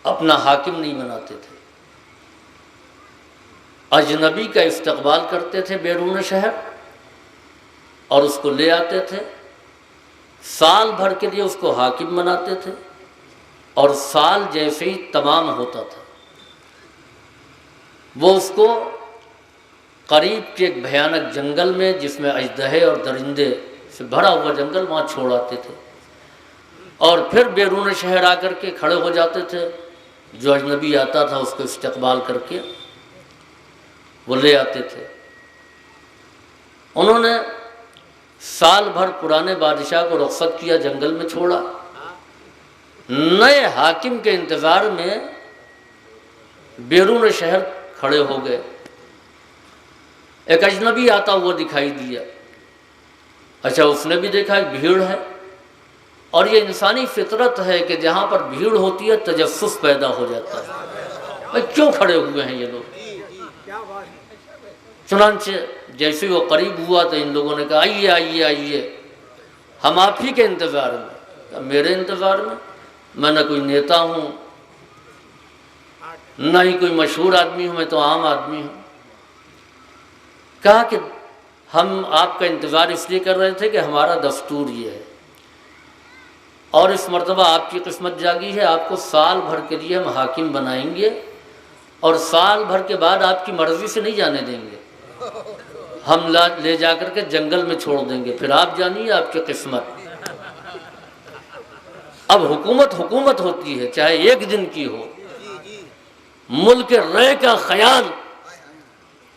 اپنا حاکم نہیں بناتے تھے۔ اجنبی کا استقبال کرتے تھے بیرون شہر اور اس کو لے آتے تھے، سال بھر کے لیے اس کو حاکم بناتے تھے، اور سال جیسے ہی تمام ہوتا تھا وہ اس کو قریب کے ایک بھیانک جنگل میں، جس میں اژدہے اور درندے سے بھرا ہوا جنگل، وہاں چھوڑ آتے تھے، اور پھر بیرون شہر آ کر کے کھڑے ہو جاتے تھے۔ جو اجنبی آتا تھا اس کو استقبال کر کے وہ لے آتے تھے۔ انہوں نے سال بھر پرانے بادشاہ کو رخصت کیا، جنگل میں چھوڑا، نئے حاکم کے انتظار میں بیرون شہر کھڑے ہو گئے۔ ایک اجنبی آتا ہوا دکھائی دیا، اچھا اس نے بھی دیکھا ایک بھیڑ ہے، اور یہ انسانی فطرت ہے کہ جہاں پر بھیڑ ہوتی ہے تجسس پیدا ہو جاتا ہے، بھائی کیوں کھڑے ہوئے ہیں یہ لوگ۔ چنانچہ جیسے وہ قریب ہوا تو ان لوگوں نے کہا آئیے آئیے آئیے، ہم آپ ہی کے انتظار میں۔ کہا میرے انتظار میں نہ کوئی نیتا ہوں، نہ ہی کوئی مشہور آدمی ہوں، میں تو عام آدمی ہوں۔ کہا کہ ہم آپ کا انتظار اس لیے کر رہے تھے کہ ہمارا دستور یہ ہے، اور اس مرتبہ آپ کی قسمت جاگی ہے، آپ کو سال بھر کے لیے ہم حاکم بنائیں گے، اور سال بھر کے بعد آپ کی مرضی سے نہیں جانے دیں گے، ہم لے جا کر کے جنگل میں چھوڑ دیں گے، پھر آپ جانیے آپ کی قسمت۔ اب حکومت ہوتی ہے، چاہے ایک دن کی ہو، ملک رے کا خیال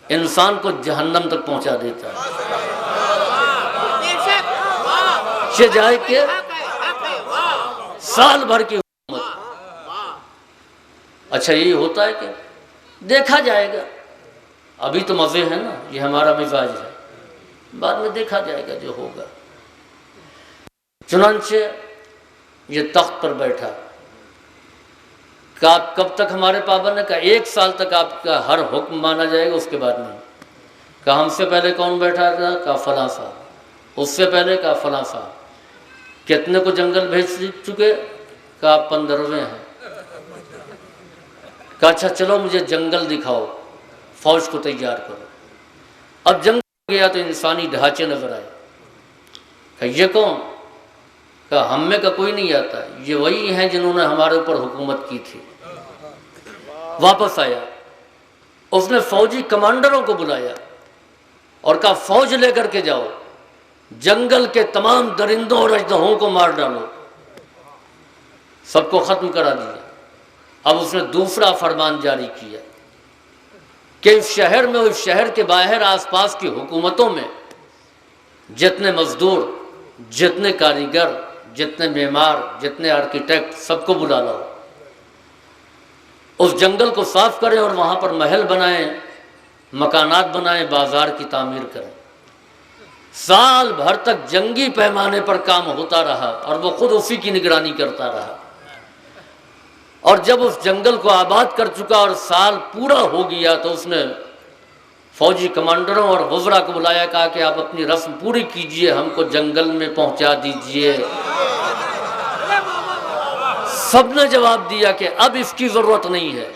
انسان کو جہنم تک پہنچا دیتا ہے۔ جائے کہ سال بھر کی حکومت، اچھا یہی ہوتا ہے کہ دیکھا جائے گا، ابھی تو مزے ہیں نا، یہ ہمارا مزاج ہے، بعد میں دیکھا جائے گا جو ہوگا۔ چنانچہ یہ تخت پر بیٹھا، کہا آپ کب تک ہمارے پابند ہیں؟ کہا 1 سال تک آپ کا ہر حکم مانا جائے گا، اس کے بعد نہیں۔ کہا ہم سے پہلے کون بیٹھا تھا؟ کہا فلاں صاحب۔ اس سے پہلے؟ کہا فلاں صاحب۔ کتنے کو جنگل بھیج چکے؟ کہا 15ویں ہیں۔ کہا اچھا چلو مجھے جنگل دکھاؤ، فوج کو تیار کرو۔ اب جنگل گیا تو انسانی ڈھانچے نظر آئے۔ کہا یہ کون؟ کہا ہم میں کا کوئی نہیں آتا، یہ وہی ہیں جنہوں نے ہمارے اوپر حکومت کی تھی۔ واپس آیا، اس نے فوجی کمانڈروں کو بلایا اور کہا فوج لے کر کے جاؤ، جنگل کے تمام درندوں اور اژدہوں کو مار ڈالو، سب کو ختم کرا دیا۔ اب اس نے دوسرا فرمان جاری کیا کہ اس شہر میں، اس شہر کے باہر آس پاس کی حکومتوں میں جتنے مزدور، جتنے کاریگر، جتنے معمار، جتنے آرکیٹیکٹ، سب کو بلا لاؤ، اس جنگل کو صاف کریں اور وہاں پر محل بنائیں، مکانات بنائیں، بازار کی تعمیر کریں۔ سال بھر تک جنگی پیمانے پر کام ہوتا رہا اور وہ خود اسی کی نگرانی کرتا رہا، اور جب اس جنگل کو آباد کر چکا اور سال پورا ہو گیا تو اس نے فوجی کمانڈروں اور وزراء کو بلایا، کہا کہ آپ اپنی رسم پوری کیجئے، ہم کو جنگل میں پہنچا دیجئے۔ سب نے جواب دیا کہ اب اس کی ضرورت نہیں ہے،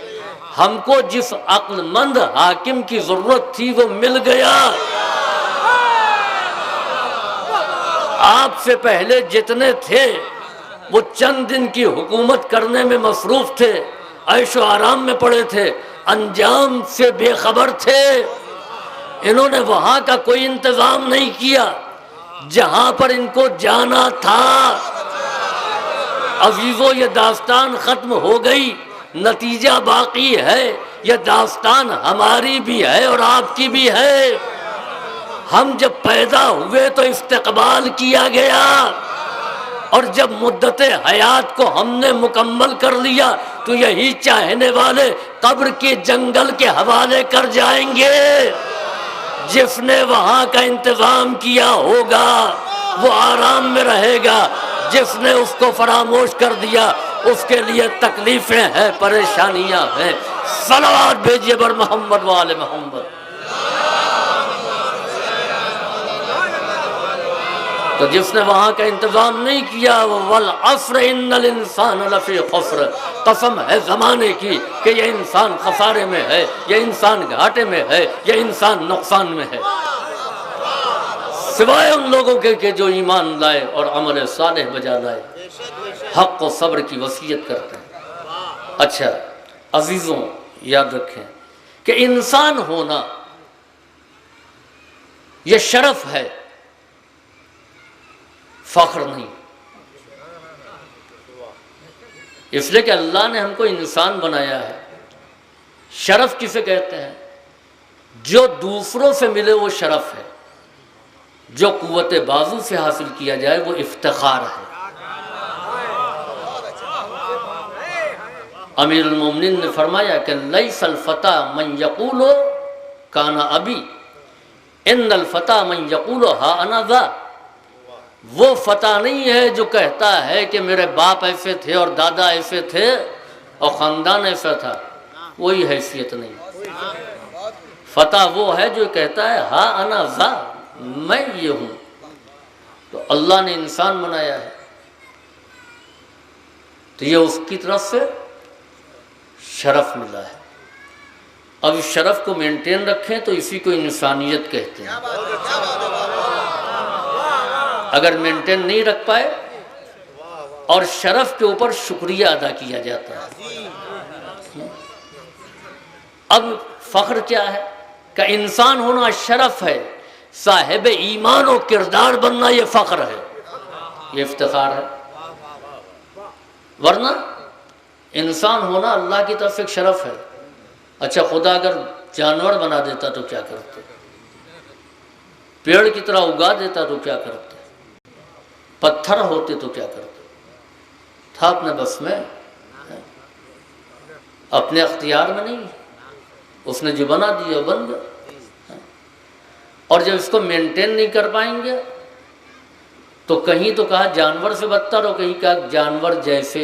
ہم کو جس عقل مند حاکم کی ضرورت تھی وہ مل گیا۔ آپ سے پہلے جتنے تھے وہ چند دن کی حکومت کرنے میں مصروف تھے، عیش و آرام میں پڑے تھے، انجام سے بے خبر تھے۔ انہوں نے وہاں کا کوئی انتظام نہیں کیا جہاں پر ان کو جانا تھا۔ عزیزو یہ داستان ختم ہو گئی، نتیجہ باقی ہے، یہ داستان ہماری بھی ہے اور آپ کی بھی ہے۔ ہم جب پیدا ہوئے تو استقبال کیا گیا، اور جب مدت حیات کو ہم نے مکمل کر لیا تو یہی چاہنے والے قبر کے جنگل کے حوالے کر جائیں گے۔ جس نے وہاں کا انتظام کیا ہوگا وہ آرام میں رہے گا، جس نے اس کو فراموش کر دیا اس کے لیے تکلیفیں ہیں، پریشانیاں ہیں۔ صلوات بھیجیے بر محمد وآل محمد۔ تو جس نے وہاں کا انتظام نہیں کیا وہ والعصر ان الانسان لفی خسر، قسم ہے زمانے کی کہ یہ انسان خسارے میں ہے، یہ انسان گھاٹے میں ہے، یہ انسان نقصان میں ہے، سوائے ان لوگوں کے کہ جو ایمان لائے اور عمل صالح بجا لائے، حق و صبر کی وصیت کرتے ہیں۔ اچھا عزیزوں، یاد رکھیں کہ انسان ہونا یہ شرف ہے، فخر نہیں۔ اس لیے کہ اللہ نے ہم کو انسان بنایا ہے۔ شرف کسے کہتے ہیں؟ جو دوسروں سے ملے وہ شرف ہے، جو قوت بازو سے حاصل کیا جائے وہ افتخار ہے۔ امیر المومنین نے فرمایا کہ لیس الفتى من یقول کان ابی ان الفتى من یقول ہا انا ذا، وہ فتح نہیں ہے جو کہتا ہے کہ میرے باپ ایسے تھے اور دادا ایسے تھے اور خاندان ایسا تھا، وہی حیثیت نہیں۔ فتح وہ ہے جو کہتا ہے ہا انا ذا، میں یہ ہوں۔ تو اللہ نے انسان بنایا ہے تو یہ اس کی طرف سے شرف ملا ہے۔ اب اس شرف کو مینٹین رکھیں تو اسی کو انسانیت کہتے ہیں۔ اگر مینٹین نہیں رکھ پائے اور شرف کے اوپر شکریہ ادا کیا جاتا ہے۔ اب فخر کیا ہے کہ انسان ہونا شرف ہے، صاحب ایمان و کردار بننا یہ فخر ہے، یہ افتخار ہے۔ ورنہ انسان ہونا اللہ کی طرف ایک شرف ہے۔ اچھا خدا اگر جانور بنا دیتا تو کیا کرتے؟ پیڑ کی طرح اگا دیتا تو کیا کرتے؟ پتھر ہوتے تو کیا کرتے؟ تھا اپنے بس میں، اپنے اختیار میں نہیں، اس نے جو بنا دیا بن گیا۔ اور جب اس کو مینٹین نہیں کر پائیں گے تو کہیں تو کہا جانور سے بدتر اور کہیں کہا جانور جیسے۔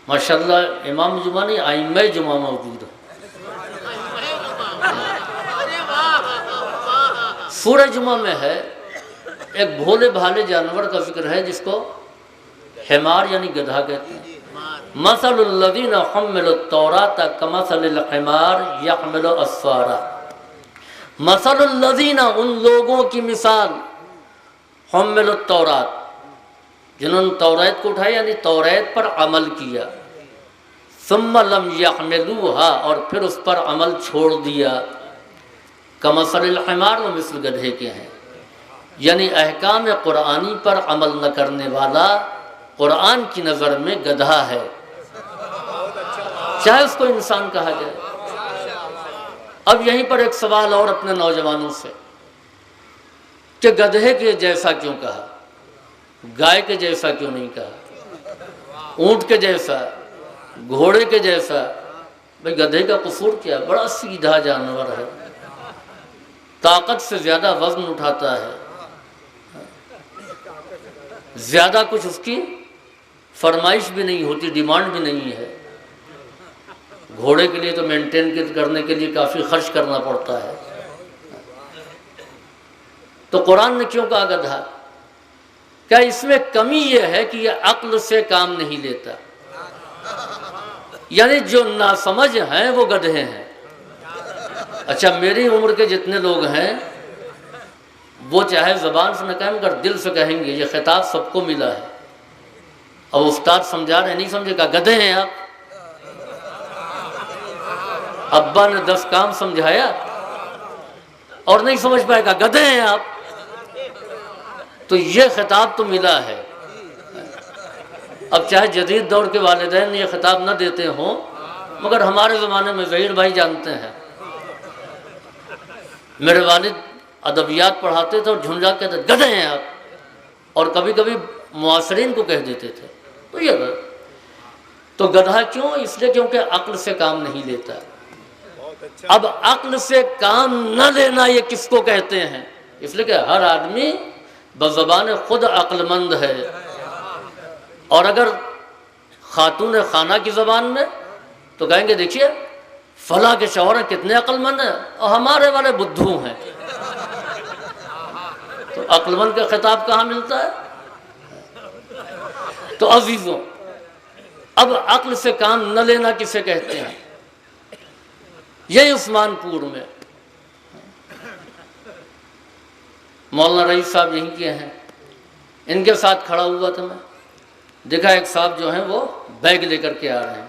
ماشاءاللہ امام جمعہ نہیں، ائمہ جمعہ موجود ہے۔ سورہ جمعہ میں ہے ایک بھولے بھالے جانور کا ذکر ہے جس کو حمار یعنی گدھا کہتے ہیں۔ مثل الذین حملوا التوراۃ کمثل الحمار یحمل اسفارا، مثل الذین، ان لوگوں کی مثال، حملوا التوراۃ، جنہوں نے توریت کو اٹھایا یعنی توریت پر عمل کیا، ثم لم یحملوها، اور پھر اس پر عمل چھوڑ دیا، کمثل الحمار، وہ مثل گدھے کے ہیں۔ یعنی احکام قرآنی پر عمل نہ کرنے والا قرآن کی نظر میں گدھا ہے، چاہے اس کو انسان کہا جائے۔ اب یہیں پر ایک سوال اور اپنے نوجوانوں سے کہ گدھے کے جیسا کیوں کہا، گائے کے جیسا کیوں نہیں کہا، اونٹ کے جیسا، گھوڑے کے جیسا؟ بھئی گدھے کا قصور کیا؟ بڑا سیدھا جانور ہے، طاقت سے زیادہ وزن اٹھاتا ہے، زیادہ کچھ اس کی فرمائش بھی نہیں ہوتی، ڈیمانڈ بھی نہیں ہے۔ گھوڑے کے لیے تو مینٹین کرنے کے لیے کافی خرچ کرنا پڑتا ہے۔ تو قرآن نے کیوں کہا گدھا؟ کیا اس میں کمی یہ ہے کہ یہ عقل سے کام نہیں لیتا؟ یعنی جو ناسمجھ ہیں وہ گدھے ہیں۔ اچھا میری عمر کے جتنے لوگ ہیں وہ چاہے زبان سے نہ کہیں مگر دل سے کہیں گے یہ خطاب سب کو ملا ہے۔ اب استاد سمجھا رہے نہیں سمجھے گا گدھے ہیں آپ، ابا نے 10 کام سمجھایا اور نہیں سمجھ پائے گا گدھے ہیں آپ، تو یہ خطاب تو ملا ہے۔ اب چاہے جدید دور کے والدین یہ خطاب نہ دیتے ہوں مگر ہمارے زمانے میں ظہیر بھائی جانتے ہیں، میرے والد ادبیات پڑھاتے تھے اور جھنجھا کہتے تھے گدھے ہیں آپ، اور کبھی کبھی معاصرین کو کہہ دیتے تھے۔ تو یہ تو گدھا کیوں؟ اس لیے کیونکہ عقل سے کام نہیں لیتا۔ اب عقل سے کام نہ لینا یہ کس کو کہتے ہیں؟ اس لیے کہ ہر آدمی بزبان خود عقل مند ہے، اور اگر خاتون خانہ کی زبان میں تو کہیں گے دیکھیے فلاں کے شوہر کتنے عقل مند ہیں اور ہمارے والے بدھو ہیں۔ عقل مند کا خطاب کہاں ملتا ہے؟ تو عزیزوں، اب عقل سے کام نہ لینا کسے کہتے ہیں؟ یہی عثمان پور میں مولانا رئیس صاحب یہیں کے ہیں، ان کے ساتھ کھڑا ہوا تھا میں، دیکھا ایک صاحب جو ہیں وہ بیگ لے کر کے آ رہے ہیں۔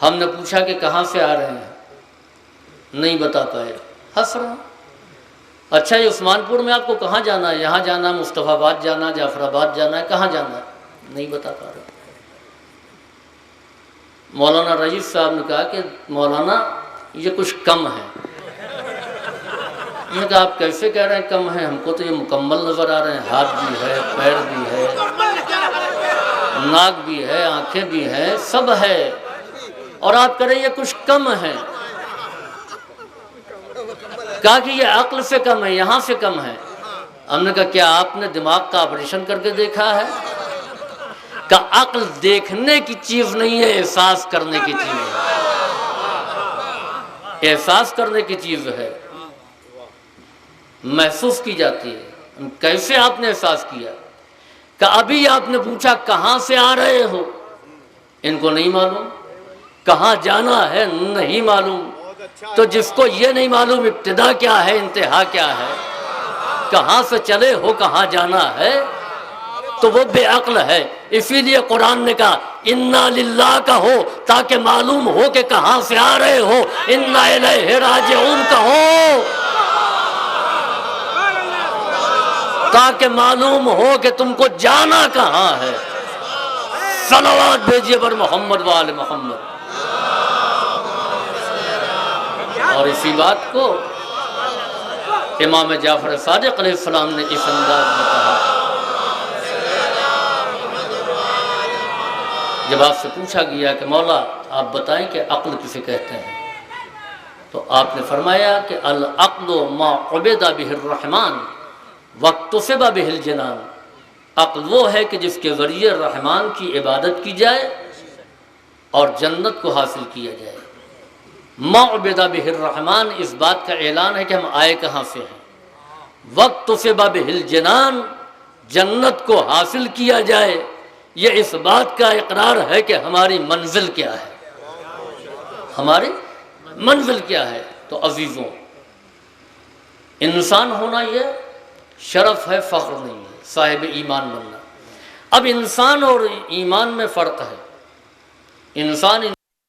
ہم نے پوچھا کہ کہاں سے آ رہے ہیں؟ نہیں بتا پائے، ہنس رہا۔ اچھا یہ عثمان پور میں آپ کو کہاں جانا ہے؟ یہاں جانا ہے، مصطفیٰ آباد جانا ہے، جعفر آباد جانا ہے، کہاں جانا ہے؟ نہیں بتا پا رہے۔ مولانا رئیس صاحب نے کہا کہ مولانا یہ کچھ کم ہے۔ میں نے کہا آپ کیسے کہہ رہے ہیں کم ہے؟ ہم کو تو یہ مکمل نظر آ رہے ہیں، ہاتھ بھی ہے، پیر بھی ہے، ناک بھی ہے، آنکھیں بھی ہیں، سب ہے، اور آپ کہہ رہے ہیں یہ کچھ کم ہے۔ کہا کہ یہ عقل سے کم ہے، یہاں سے کم ہے۔ ہم نے کہا کیا آپ نے دماغ کا آپریشن کر کے دیکھا ہے؟ کہ عقل دیکھنے کی چیز نہیں ہے، احساس کرنے کی چیز ہے، احساس کرنے کی چیز ہے، محسوس کی جاتی ہے۔ کیسے آپ نے احساس کیا؟ کہ ابھی آپ نے پوچھا کہاں سے آ رہے ہو؟ ان کو نہیں معلوم، کہاں جانا ہے نہیں معلوم۔ تو جس کو یہ نہیں معلوم ابتدا کیا ہے انتہا کیا ہے، کہاں سے چلے ہو کہاں جانا ہے، تو وہ بے عقل ہے۔ اسی لیے قرآن نے کہا انا للہ کہو تاکہ معلوم ہو کہ کہاں سے آ رہے ہو، انا الیہ راجعون کہو تاکہ معلوم ہو کہ تم کو جانا کہاں ہے۔ صلوات بھیجیے پر محمد وآل محمد۔ اور اسی بات کو امام جعفر صادق علیہ السلام نے اس انداز میں کہا۔ جب آپ سے پوچھا گیا کہ مولا آپ بتائیں کہ عقل کسے کہتے ہیں، تو آپ نے فرمایا کہ العقل ما عبد بہ الرحمن واکتسب بہ الجنان۔ عقل وہ ہے کہ جس کے ذریعے رحمان کی عبادت کی جائے اور جنت کو حاصل کیا جائے۔ ما عبد بہ الرحمن، اس بات کا اعلان ہے کہ ہم آئے کہاں سے ہیں۔ واکتسب بہ الجنان، جنت کو حاصل کیا جائے، یہ اس بات کا اقرار ہے کہ ہماری منزل کیا ہے، ہماری منزل کیا ہے۔ تو عزیزوں، انسان ہونا یہ شرف ہے، فخر نہیں ہے، صاحب ایمان بننا۔ اب انسان اور ایمان میں فرق ہے۔ انسان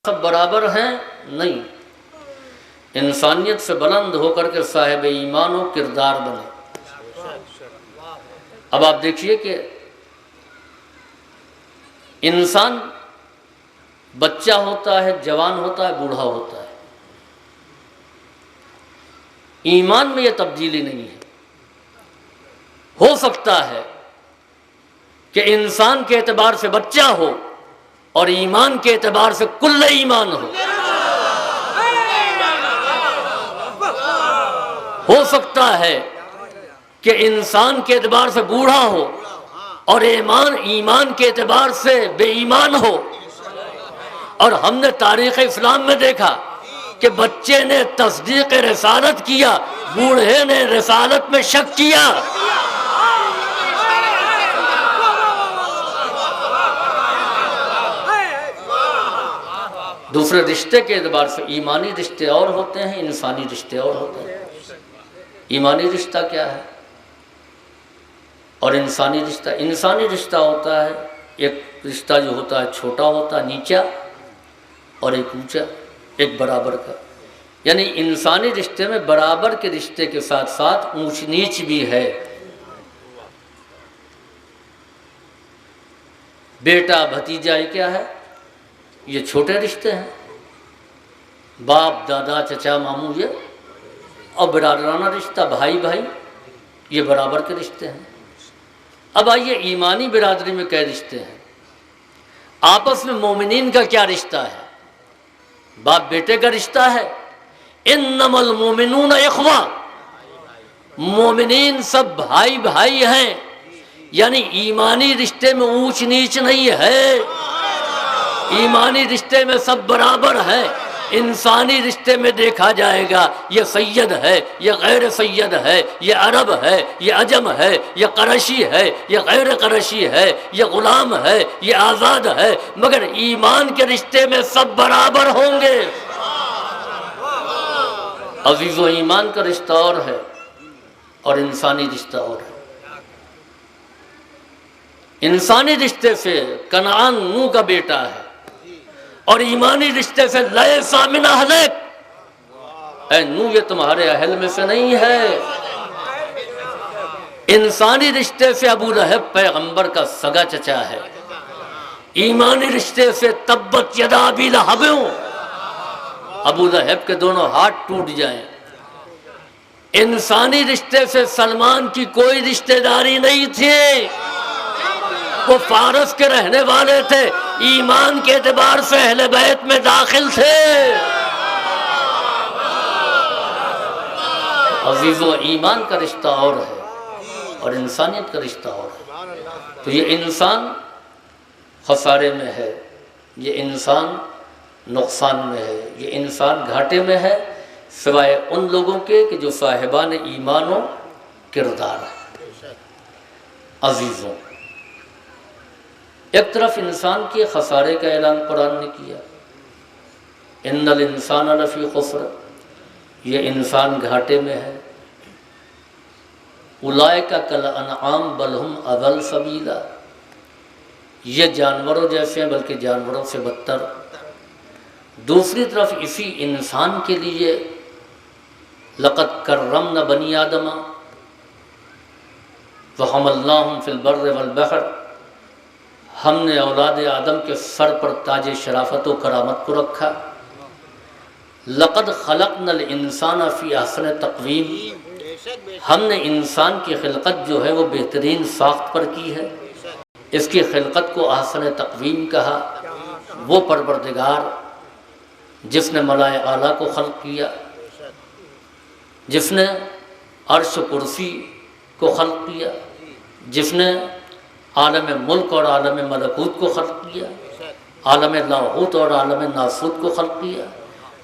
سب برابر ہیں نہیں، انسانیت سے بلند ہو کر کے صاحب ایمان و کردار بنے۔ اب آپ دیکھیے کہ انسان بچہ ہوتا ہے، جوان ہوتا ہے، بوڑھا ہوتا ہے، ایمان میں یہ تبدیلی نہیں ہے۔ ہو سکتا ہے کہ انسان کے اعتبار سے بچہ ہو اور ایمان کے اعتبار سے کل ایمان ہو سکتا ہے کہ انسان کے اعتبار سے بوڑھا ہو اور ایمان کے اعتبار سے بے ایمان ہو۔ اور ہم نے تاریخ اسلام میں دیکھا کہ بچے نے تصدیق رسالت کیا، بوڑھے نے رسالت میں شک کیا۔ دوسرے رشتے کے اعتبار سے ایمانی رشتے اور ہوتے ہیں، انسانی رشتے اور ہوتے ہیں۔ ایمانی رشتہ کیا ہے اور انسانی رشتہ ہوتا ہے، ایک رشتہ جو ہوتا ہے چھوٹا ہوتا ہے نیچا، اور ایک اونچا، ایک برابر کا۔ یعنی انسانی رشتے میں برابر کے رشتے کے ساتھ ساتھ اونچ نیچ بھی ہے۔ بیٹا بھتیجا یہ کیا ہے؟ یہ چھوٹے رشتے ہیں، باپ دادا چچا ماموں یہ، اور برادرانہ رشتہ بھائی بھائی یہ برابر کے رشتے ہیں۔ اب آئیے ایمانی برادری میں کئی رشتے ہیں، آپس میں مومنین کا کیا رشتہ ہے؟ باپ بیٹے کا رشتہ ہے، انما المومنون اخوہ، مومنین سب بھائی بھائی ہیں، یعنی ایمانی رشتے میں اونچ نیچ نہیں ہے، ایمانی رشتے میں سب برابر ہیں۔ انسانی رشتے میں دیکھا جائے گا یہ سید ہے، یہ غیر سید ہے، یہ عرب ہے، یہ عجم ہے، یہ قریشی ہے، یہ غیر قریشی ہے، یہ غلام ہے، یہ آزاد ہے، مگر ایمان کے رشتے میں سب برابر ہوں گے۔ عزیزو، ایمان کا رشتہ اور ہے اور انسانی رشتہ اور ہے۔ انسانی رشتے سے کنعان نوح کا بیٹا ہے اور ایمانی رشتے سے لیسا من اہلک، اے نوح یہ تمہارے اہل میں سے نہیں ہے۔ انسانی رشتے سے ابو لہب پیغمبر کا سگا چچا ہے، ایمانی رشتے سے تبت یدا ابی لہب، ابو لہب کے دونوں ہاتھ ٹوٹ جائیں۔ انسانی رشتے سے سلمان کی کوئی رشتہ داری نہیں تھی، وہ فارس کے رہنے والے تھے، ایمان کے اعتبار سے اہل بیت میں داخل تھے۔ عزیزو، ایمان کا رشتہ اور ہے اور انسانیت کا رشتہ اور ہے۔ تو یہ انسان خسارے میں ہے، یہ انسان نقصان میں ہے، یہ انسان گھاٹے میں ہے، سوائے ان لوگوں کے کہ جو صاحبان ایمان و کردار ہیں۔ عزیزوں، ایک طرف انسان کے خسارے کا اعلان قرآن نے کیا، ان الانسان لفی خسر، یہ انسان گھاٹے میں ہے، اولئک کالانعام بل ہم اضل سبیلا، یہ جانوروں جیسے ہیں بلکہ جانوروں سے بدتر۔ دوسری طرف اسی انسان کے لیے لقد کرمنا بنی آدم وحملناہم فی البر والبحر، ہم نے اولاد آدم کے سر پر تاج شرافت و کرامت کو رکھا۔ لقد خلقنا الانسان فی احسن تقویم، ہم نے انسان کی خلقت جو ہے وہ بہترین ساخت پر کی ہے، اس کی خلقت کو احسن تقویم کہا۔ وہ پروردگار جس نے ملائے اعلیٰ کو خلق کیا، جس نے عرش و کرسی کو خلق کیا، جس نے عالم ملک اور عالم ملکوت کو خلق کیا، عالم لاہوت اور عالم ناسوت کو خلق کیا۔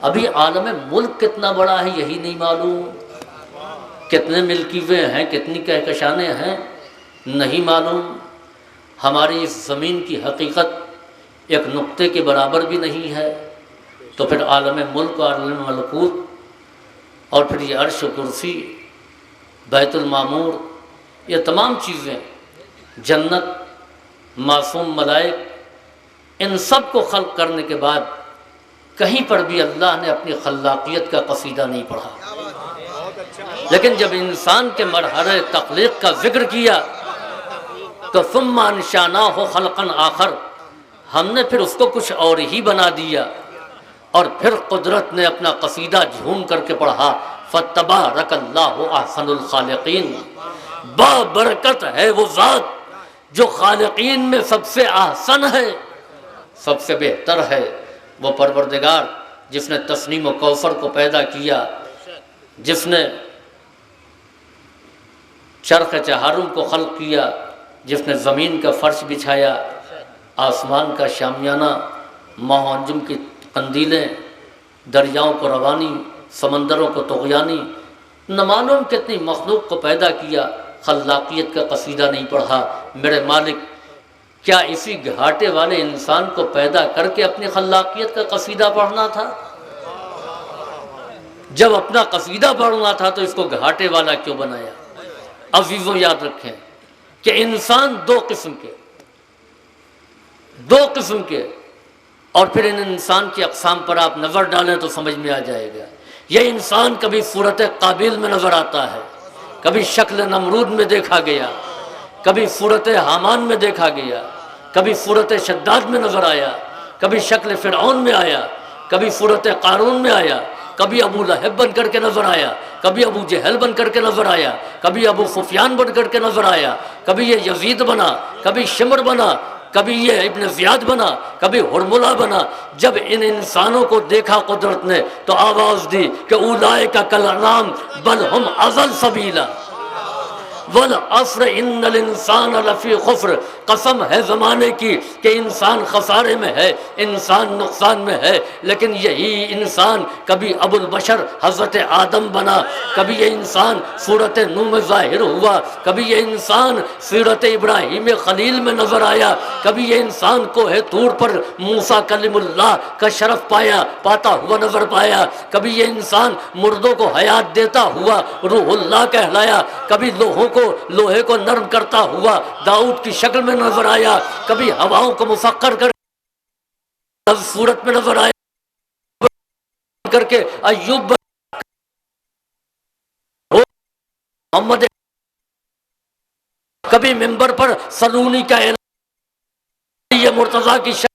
ابھی عالم ملک کتنا بڑا ہے یہی نہیں معلوم، کتنے ملکی وے ہیں، کتنی کہکشانیں ہیں نہیں معلوم۔ ہماری اس زمین کی حقیقت ایک نقطے کے برابر بھی نہیں ہے، تو پھر عالم ملک اور عالم ملکوت اور پھر یہ عرش و کرسی، بیت المعمور، یہ تمام چیزیں، جنت، معصوم ملائک، ان سب کو خلق کرنے کے بعد کہیں پر بھی اللہ نے اپنی خلاقیت کا قصیدہ نہیں پڑھا۔ لیکن جب انسان کے مرحلہ تخلیق کا ذکر کیا تو ثم انشأناہ خلقا آخر، ہم نے پھر اس کو کچھ اور ہی بنا دیا، اور پھر قدرت نے اپنا قصیدہ جھوم کر کے پڑھا، فَتَبَارَكَ اللَّهُ أَحْسَنُ الْخَالِقِينَ، بابرکت ہے وہ ذات جو خالقین میں سب سے احسن ہے، سب سے بہتر ہے۔ وہ پروردگار جس نے تسنیم و کوثر کو پیدا کیا، جس نے چرخ چہارم کو خلق کیا، جس نے زمین کا فرش بچھایا، آسمان کا شامیانہ، ماہ و انجم کی قندیلیں، دریاؤں کو روانی، سمندروں کو طغیانی، نہ معلوم کتنی مخلوق کو پیدا کیا، خلاقیت کا قصیدہ نہیں پڑھا۔ میرے مالک، کیا اسی گھاٹے والے انسان کو پیدا کر کے اپنی خلاقیت کا قصیدہ پڑھنا تھا؟ جب اپنا قصیدہ پڑھنا تھا تو اس کو گھاٹے والا کیوں بنایا؟ عزیزوں، یاد رکھیں کہ انسان دو قسم کے، اور پھر ان انسان کی اقسام پر آپ نظر ڈالیں تو سمجھ میں آ جائے گا۔ یہ انسان کبھی صورت قابل میں نظر آتا ہے، کبھی شکل نمرود میں دیکھا گیا، کبھی صورت حامان میں دیکھا گیا، کبھی صورت شداد میں نظر آیا، کبھی شکل فرعون میں آیا، کبھی صورت قارون میں آیا، کبھی ابو لہب بن کر کے نظر آیا، کبھی ابو جہل بن کر کے نظر آیا، کبھی ابو سفیان بن کر کے نظر آیا، کبھی یہ یزید بنا، کبھی شمر بنا، کبھی یہ ابن زیاد بنا، کبھی ہرملہ بنا۔ جب ان انسانوں کو دیکھا قدرت نے تو آواز دی کہ اولئک کالانعام بل ہم اضل سبیلا، والعصر ان الانسان لفی خسر، قسم ہے زمانے کی کہ انسان خسارے میں ہے، انسان نقصان میں ہے، لیکن یہی انسان کبھی ابو البشر حضرت آدم بنا، کبھی یہ انسان صورت نوح میں ظاہر ہوا، کبھی یہ انسان سیرت ابراہیم خلیل میں نظر آیا، کبھی یہ انسان کوہ طور پر موسیٰ کلیم اللہ کا شرف پاتا ہوا نظر پایا، کبھی یہ انسان مردوں کو حیات دیتا ہوا روح اللہ کہلایا، کبھی لوہے کو نرم کرتا ہوا داؤد کی شکل میں نظر آیا، کبھی ہواؤں کو مسخر کر صورت میں نظر آیا کر کے ایوب محمد، کبھی منبر پر سلونی کا اعلان یہ مرتضیٰ کی شکل،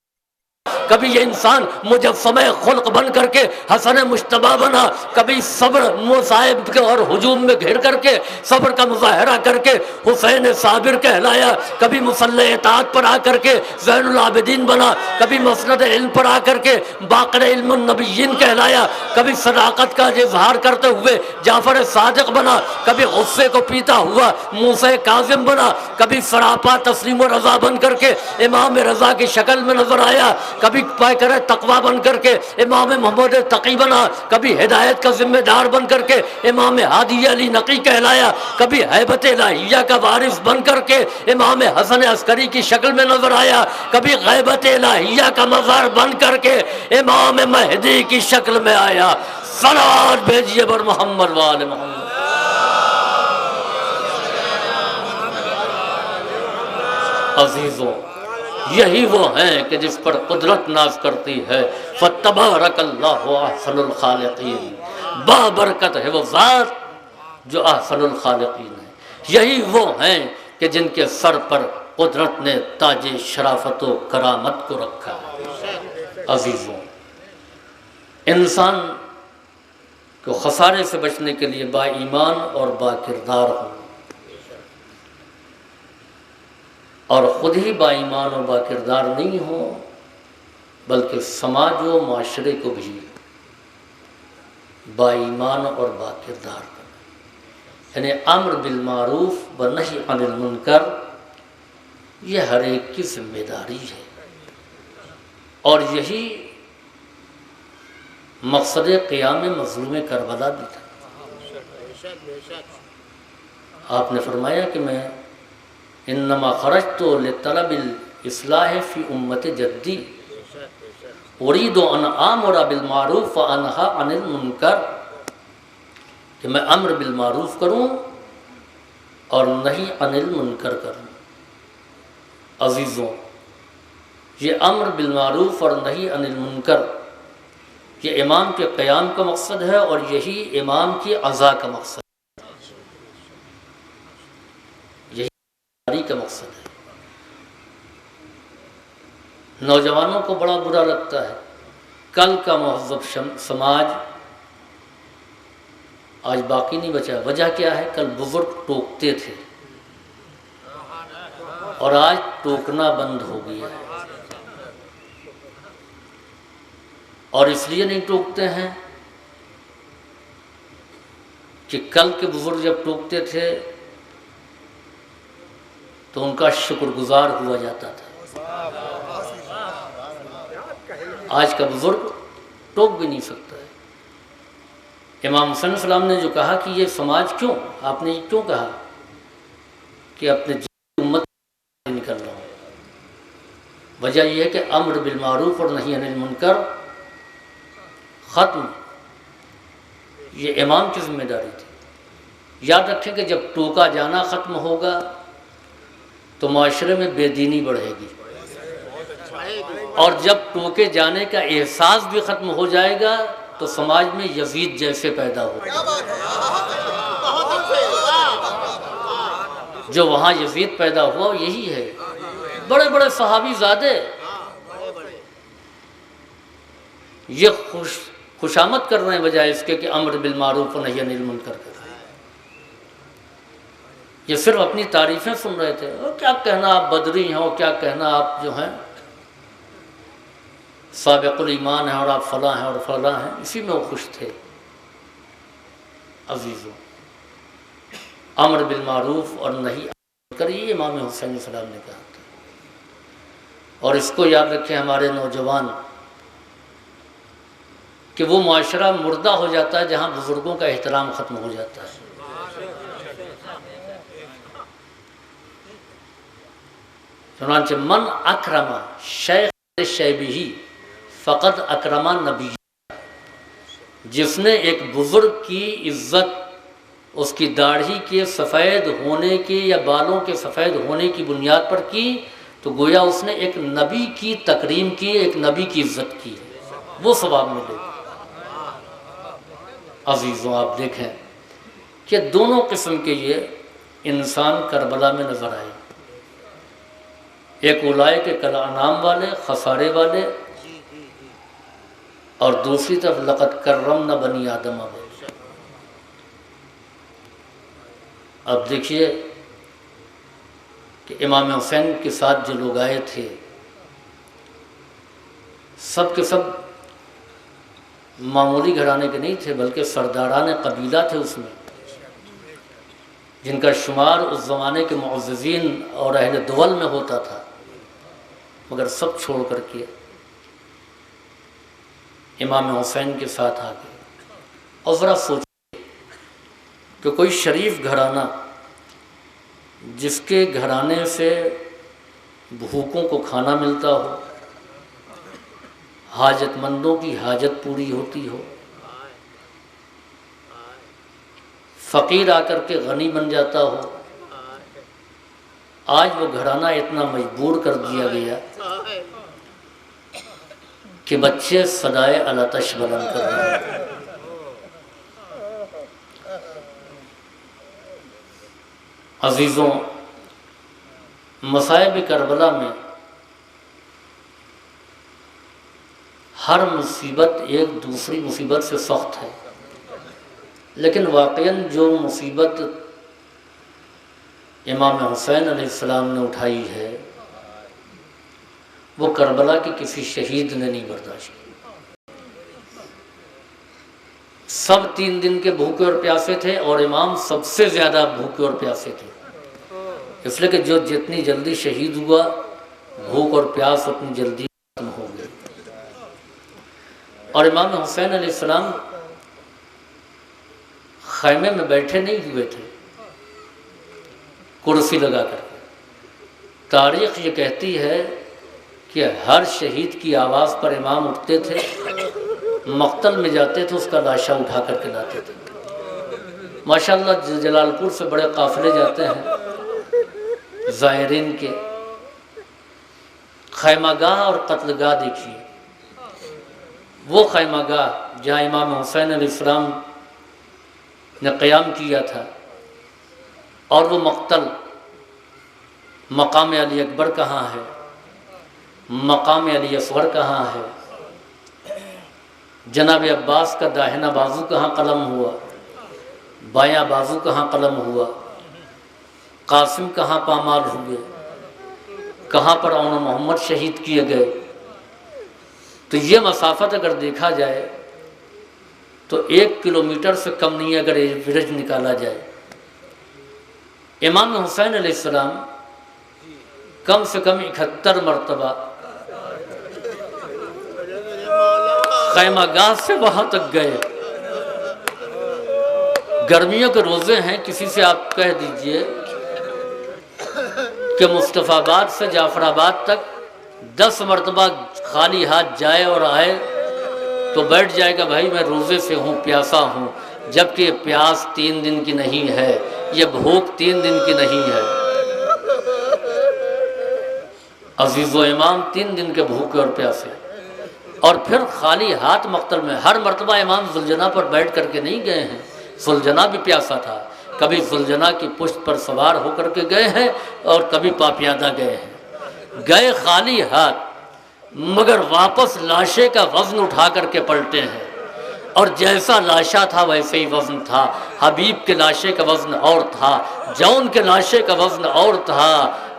کبھی یہ انسان مجسمہ خلق بن کر کے حسن مجتبیٰ بنا، کبھی صبر مصائب کے اور ہجوم میں گھر کر کے صبر کا مظاہرہ کر کے حسین صابر کہلایا، کبھی مصلح اطاعت پر آ کر کے زین العابدین بنا، کبھی مسند علم پر آ کر کے باقر علم النبیین کہلایا، کبھی صداقت کا اظہار کرتے ہوئے جعفر صادق بنا، کبھی غصے کو پیتا ہوا موسیٰ کاظم بنا، کبھی سراپا تسلیم و رضا بن کر کے امام رضا کی شکل میں نظر آیا، کبھی پیکر تقوی بن کر کے امام محمد تقی بنا، کبھی ہدایت کا ذمہ دار بن کر کے امام ہادی علی نقی کہلایا، کبھی ہیبت الہیہ کا وارث بن کر کے امام حسن عسکری کی شکل میں نظر آیا، کبھی غیبت الہیہ کا مظہر بن کر کے امام مہدی کی شکل میں آیا۔ صلوات بھیجیے بر محمد وآل محمد۔ عزیزوں، یہی وہ ہیں کہ جس پر قدرت ناز کرتی ہے، فَتَبَارَكَ اللَّهُ أَحْسَنُ الْخَالِقِينَ، بابرکت ہے وہ ذات جو احسن الخالقین ہے۔ یہی وہ ہیں کہ جن کے سر پر قدرت نے تاج شرافت و کرامت کو رکھا ہے۔ عزیزوں، انسان کو خسارے سے بچنے کے لیے با ایمان اور با کردار ہو، اور خود ہی با ایمان و با کردار نہیں ہو بلکہ سماج و معاشرے کو بھی با ایمان اور با کردار کرے، یعنی امر بالمعروف و نہی عن المنکر یہ ہر ایک کی ذمہ داری ہے، اور یہی مقصد قیام مظلوم کربلا بھی تھا۔ آپ نے فرمایا کہ میں انما خرجت لطلب الاصلاح فی امت جدی اريد ان آمر بالمعروف وانہا عن المنکر، کہ میں امر بالمعروف کروں اور نہی عن المنکر کروں۔ عزیزوں، یہ امر بالمعروف اور نہی عن المنکر یہ امام کے قیام کا مقصد ہے، اور یہی امام کی عزا کا مقصد ہے، یہی کا مقصد ہے۔ نوجوانوں کو بڑا برا لگتا ہے، کل کا مہذب سماج آج باقی نہیں بچا۔ وجہ کیا ہے؟ کل بزرگ ٹوکتے تھے اور آج ٹوکنا بند ہو گیا ہے، اور اس لیے نہیں ٹوکتے ہیں کہ کل کے بزرگ جب ٹوکتے تھے تو ان کا شکر گزار ہوا جاتا تھا۔ آج کا بزرگ ٹوک بھی نہیں سکتا ہے۔ امام حسن علیہ السلام نے جو کہا کہ یہ سماج کیوں، آپ نے کیوں کہا کہ اپنے امت سے نکل رہا ہوں؟ وجہ یہ ہے کہ امر بالمعروف اور نہی عن المنکر ختم، یہ امام کی ذمہ داری تھی۔ یاد رکھیں کہ جب ٹوکا جانا ختم ہوگا تو معاشرے میں بے دینی بڑھے گی، اور جب ٹوکے جانے کا احساس بھی ختم ہو جائے گا تو سماج میں یزید جیسے پیدا ہو۔ جو وہاں یزید پیدا ہوا یہی ہے، بڑے بڑے صحابی زادے یہ خوشامد کر رہے ہیں بجائے اس کے کہ امر بالمعروف و نہی عن المنکر کر رہے ہیں۔ یہ صرف اپنی تعریفیں سن رہے تھے، اور کیا کہنا آپ بدری ہیں، اور کیا کہنا آپ جو ہیں سابق الایمان ہیں، اور آپ فلاں ہیں اور فلاں ہیں، اسی میں وہ خوش تھے۔ عزیزوں، امر بالمعروف اور نہی کر، یہ امام حسین علیہ السلام نے کہا تھا۔ اور اس کو یاد رکھیں ہمارے نوجوان کہ وہ معاشرہ مردہ ہو جاتا ہے جہاں بزرگوں کا احترام ختم ہو جاتا ہے۔ چنانچہ من اکرم شیخ شیبہ فقد اکرم نبی، جس نے ایک بزرگ کی عزت اس کی داڑھی کے سفید ہونے کی یا بالوں کے سفید ہونے کی بنیاد پر کی تو گویا اس نے ایک نبی کی تکریم کی، ایک نبی کی عزت کی، وہ ثواب ملے گا۔ عزیزوں آپ دیکھیں کہ دونوں قسم کے یہ انسان کربلا میں نظر آئے، ایک اولئک کالانعام والے خسارے والے، اور دوسری طرف لقد کرمنا بنی آدم والے۔ اب دیکھیے کہ امام حسین کے ساتھ جو لوگ آئے تھے سب کے سب معمولی گھرانے کے نہیں تھے، بلکہ سرداران قبیلہ تھے اس میں، جن کا شمار اس زمانے کے معززین اور اہل دول میں ہوتا تھا، مگر سب چھوڑ کر کے امام حسین کے ساتھ آ گئے۔ اور ذرا سوچیں کہ کوئی شریف گھرانہ جس کے گھرانے سے بھوکوں کو کھانا ملتا ہو، حاجت مندوں کی حاجت پوری ہوتی ہو، فقیر آ کر کے غنی بن جاتا ہو، آج وہ گھرانہ اتنا مجبور کر دیا گیا کہ بچے صدائے الاتش بلند کر رہے ہیں۔ عزیزوں، مصائب کربلا میں ہر مصیبت ایک دوسری مصیبت سے سخت ہے، لیکن واقعاً جو مصیبت امام حسین علیہ السلام نے اٹھائی ہے وہ کربلا کے کسی شہید نے نہیں برداشت کی۔ سب 3 دن کے بھوکے اور پیاسے تھے، اور امام سب سے زیادہ بھوکے اور پیاسے تھے، اس لیے کہ جو جتنی جلدی شہید ہوا بھوک اور پیاس اتنی جلدی ختم ہو گئی۔ اور امام حسین علیہ السلام خیمے میں بیٹھے نہیں ہوئے تھے، کرسی لگا کر کے۔ تاریخ یہ کہتی ہے کہ ہر شہید کی آواز پر امام اٹھتے تھے، مقتل میں جاتے تھے، اس کا لاشا اٹھا کر کے لاتے تھے۔ ماشاءاللہ جلال پور سے بڑے قافلے جاتے ہیں زائرین کے، خیمہ گاہ اور قتل گاہ دیکھیے، وہ خیمہ گاہ جہاں امام حسین علیہ السلام نے قیام کیا تھا، اور وہ مقتل مقام علی اکبر کہاں ہے، مقام علی اصغر کہاں ہے، جناب عباس کا داہنا بازو کہاں قلم ہوا، بایاں بازو کہاں قلم ہوا، قاسم کہاں پامال ہوئے، کہاں پر اون محمد شہید کیے گئے۔ تو یہ مسافت اگر دیکھا جائے تو 1 کلومیٹر سے کم نہیں اگر ایوریج نکالا جائے۔ امام حسین علیہ السلام کم سے کم 71 مرتبہ خیمہ گاہ سے وہاں تک گئے۔ گرمیوں کے روزے ہیں، کسی سے آپ کہہ دیجئے کہ مصطفیٰ آباد سے جعفر آباد تک 10 مرتبہ خالی ہاتھ جائے اور آئے تو بیٹھ جائے گا بھائی میں روزے سے ہوں، پیاسا ہوں، جبکہ یہ پیاس 3 دن کی نہیں ہے، یہ بھوک 3 دن کی نہیں ہے۔ عزیز و امام 3 دن کے بھوکے اور پیاسے، اور پھر خالی ہاتھ مقتل میں۔ ہر مرتبہ امام ذوالجناح پر بیٹھ کر کے نہیں گئے ہیں، ذوالجناح بھی پیاسا تھا، کبھی ذوالجناح کی پشت پر سوار ہو کر کے گئے ہیں اور کبھی پاپیادہ گئے ہیں، گئے خالی ہاتھ، مگر واپس لاشے کا وزن اٹھا کر کے پلٹے ہیں، اور جیسا لاشا تھا ویسے ہی وزن تھا۔ حبیب کے لاشے کا وزن اور تھا، جون کے لاشے کا وزن اور تھا،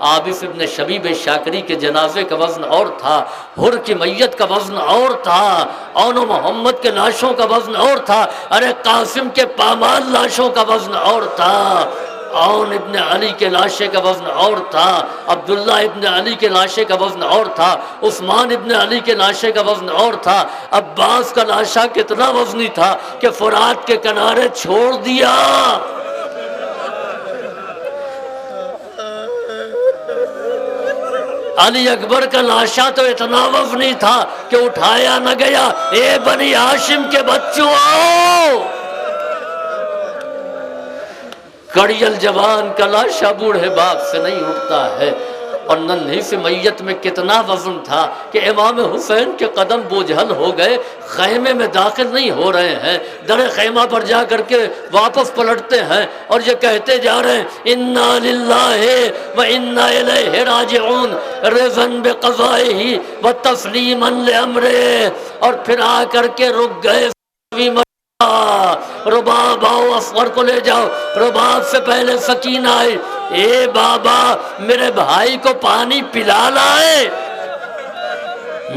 عابس ابن شبیب شاکری کے جنازے کا وزن اور تھا، حر کی میت کا وزن اور تھا، اون محمد کے لاشوں کا وزن اور تھا، ارے قاسم کے پامال لاشوں کا وزن اور تھا۔ عون ابن علی کے لاشے کا وزن اور تھا، عبداللہ ابن علی کے لاشے کا وزن اور تھا، عثمان ابن علی کے لاشے کا وزن اور تھا، عباس کا لاشا کتنا وزنی تھا کہ فرات کے کنارے چھوڑ دیا۔ علی اکبر کا لاشا تو اتنا وزنی تھا کہ اٹھایا نہ گیا۔ اے بنی ہاشم کے بچوں آؤ، کڑیل جوان کا لاشا بوڑھے باپ سے نہیں اٹھتا ہے۔ اور ننھی سی میت میں کتنا وزن تھا کہ امام حسین کے قدم بوجھل ہو گئے، خیمے میں داخل نہیں ہو رہے ہیں، در خیمہ پر جا کر کے واپس پلٹتے ہیں اور یہ کہتے جا رہے ہیں انا للہ و انا الیہ راجعون رضا بقضائہ و تسلیما لامرہ، اور پھر آ کر کے رک گئے۔ رباب آؤ، اصغر کو لے جاؤ۔ رباب سے پہلے سکینہ آئی، اے بابا میرے بھائی کو پانی پلا لائے،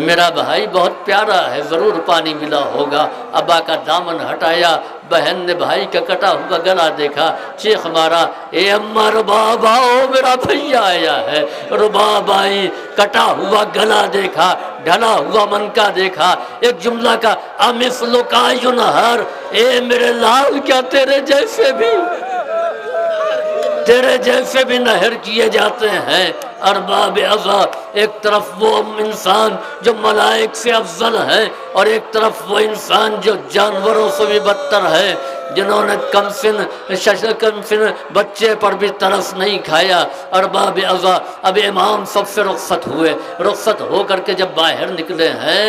میرا بھائی بہت پیارا ہے، ضرور پانی ملا ہوگا۔ ابا کا دامن ہٹایا، بہن نے بھائی کا کٹا ہوا گلا دیکھا، چیخ مارا، اے اماں رباب آؤ میرا بھیا آیا ہے۔ رباب آئی، کٹا ہوا گلا دیکھا، ڈھلا ہوا منکا دیکھا، ایک جملہ کا امثل کا ینہر، اے میرے لال کیا تیرے جیسے بھی نہر کیے جاتے ہیں۔ ارباب عزا، ایک طرف وہ انسان جو ملائک سے افضل ہے اور ایک طرف وہ انسان جو جانوروں سے بھی بدتر ہے، جنہوں نے کم سن بچے پر بھی ترس نہیں کھایا۔ ارباب عزا، اب امام سب سے رخصت ہوئے، رخصت ہو کر کے جب باہر نکلے ہیں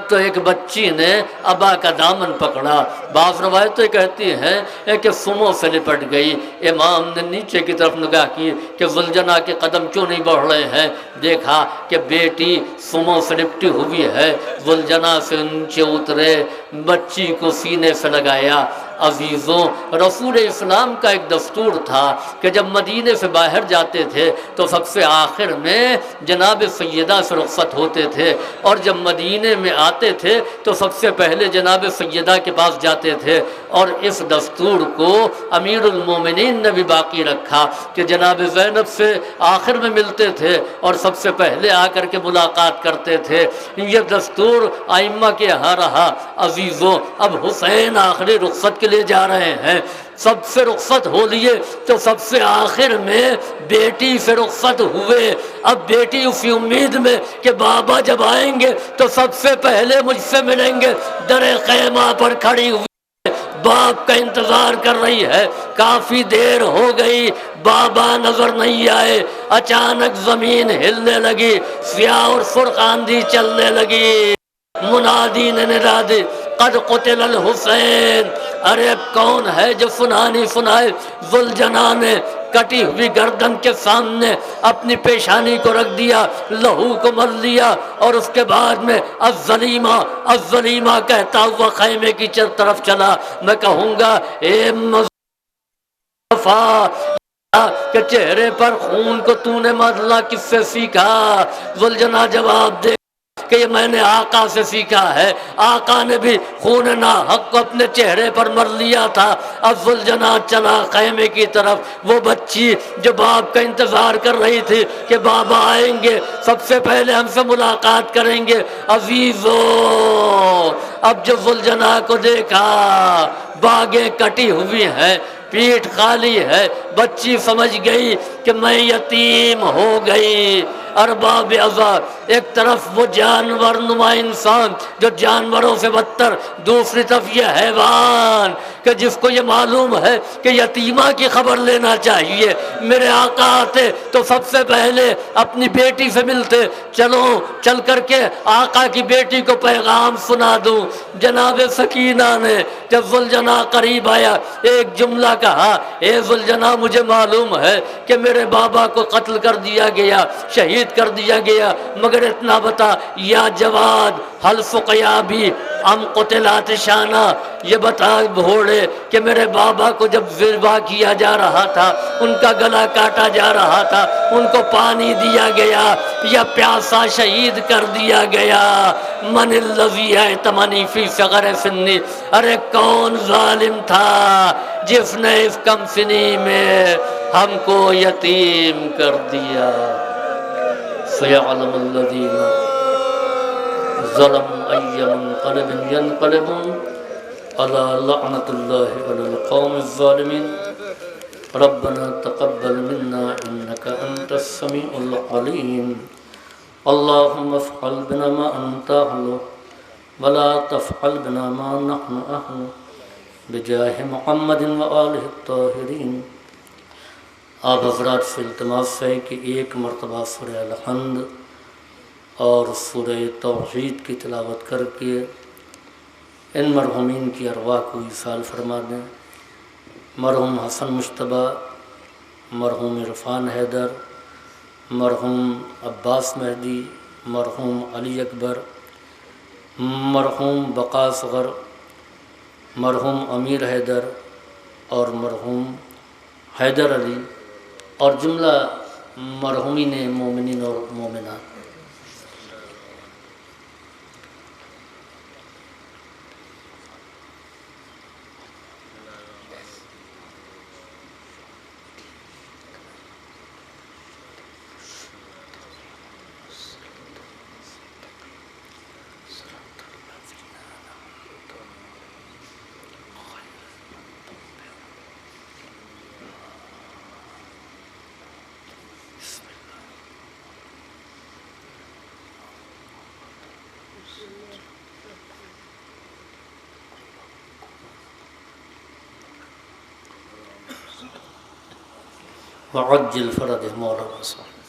تو ایک بچی نے ابا کا دامن پکڑا، بعض روایتیں کہتی ہیں کہ سموں سے لپٹ گئی۔ امام نے نیچے کی طرف نگاہ کی کہ ذوالجناح کے قدم کیوں نہیں بڑھ رہے ہیں، دیکھا کہ بیٹی سموں سے لپٹی ہوئی ہے، ذوالجناح سے نیچے اترے، بچی کو سینے سے لگایا۔ عزیزوں، رسول اسلام کا ایک دستور تھا کہ جب مدینے سے باہر جاتے تھے تو سب سے آخر میں جناب سیدہ سے رخصت ہوتے تھے، اور جب مدینے میں آتے تھے تو سب سے پہلے جناب سیدہ کے پاس جاتے تھے۔ اور اس دستور کو امیر المومنین نے بھی باقی رکھا کہ جناب زینب سے آخر میں ملتے تھے اور سب سے پہلے آ کر کے ملاقات کرتے تھے۔ یہ دستور ائمہ کے یہاں رہا۔ عزیزوں، اب حسین آخری رخصت کے لیے جا رہے ہیں، سب سے رخصت ہو لیے تو سب سے آخر میں بیٹی سے رخصت ہوئے۔ اب بیٹی اسی امید میں کہ بابا جب آئیں گے تو سب سے پہلے مجھ سے ملیں گے، در خیمہ پر کھڑی ہوئی باپ کا انتظار کر رہی ہے۔ کافی دیر ہو گئی، بابا نظر نہیں آئے۔ اچانک زمین ہلنے لگی، سیاہ اور سرخ آندھی چلنے لگی، منادی نے ندا دی، قد قتل الحسین۔ ارے کون ہے جو سنانی سنائے؟ ذوالجناح نے کٹی ہوئی گردن کے سامنے اپنی پیشانی کو رکھ دیا، لہو کو مل لیا، اور اس کے بعد میں الظلیمہ الظلیمہ کہتا ہوا خیمے کی طرف چلا۔ میں کہوں گا اے مصطفیٰ کہ چہرے پر خون کو تو نے ملنا کس سے سیکھا؟ ذوالجناح جواب دے کہ یہ میں نے آقا سے سیکھا ہے، آقا نے بھی خون ناحق کو اپنے چہرے پر مر لیا تھا۔ اب ذوالجناح چلا خیمے کی طرف، وہ بچی جو باپ کا انتظار کر رہی تھی کہ بابا آئیں گے، سب سے پہلے ہم سے ملاقات کریں گے۔ عزیزو، اب جو ذوالجناح کو دیکھا، باگیں کٹی ہوئی ہیں، پیٹھ خالی ہے، بچی سمجھ گئی کہ میں یتیم ہو گئی۔ ارباب عزا، ایک طرف وہ جانور نما انسان جو جانوروں سے بدتر، دوسری طرف یہ حیوان کہ جس کو یہ معلوم ہے کہ یتیمہ کی خبر لینا چاہیے۔ میرے آقا آتے تو سب سے پہلے اپنی بیٹی سے ملتے، چلو چل کر کے آقا کی بیٹی کو پیغام سنا دوں۔ جناب سکینہ نے جب ذوالجناح قریب آیا ایک جملہ کہا، اے ذوالجناح مجھے معلوم ہے کہ میرے بابا کو قتل کر دیا گیا، شہید کر دیا گیا، مگر اتنا بتا یا جواد حل سقیابی ام قتلات شانہ، یہ بتا بھوڑے کہ میرے بابا کو جب ذبح کیا جا رہا تھا، ان کا گلا کاٹا جا رہا تھا، ان کو پانی دیا گیا یا پیاسا شہید کر دیا گیا؟ من الذی اعتمنی فی صغر سنی، ارے کون ظالم تھا جس نے اس کم سنی میں ہم کو یتیم کر دیا سیعلم الذین ظلموا ای منقلب ینقلبون الا لعنت اللہ علی القوم الظالمین ربنا تقبل منا انك انت السميع العليم اللهم افعل بنا ما انت اهل ولا تفعل بنا ما نحن اهل بجاہ محمد وآلہ الطاہرین۔ آپ حضرات سے التماس ہے کہ ایک مرتبہ سورہ الحمد اور سورہ توحید کی تلاوت کر کے ان مرحومین کی ارواح کو ایصال فرما دیں۔ مرحوم حسن مشتبہ، مرحوم عرفان حیدر، مرحوم عباس مہدی، مرحوم علی اکبر، مرحوم بقا اصغر، مرحوم امیر حیدر اور مرحوم حیدر علی اور جملہ مرحومین مومنین اور مومنات۔ وعجل فرج مولانا صاحب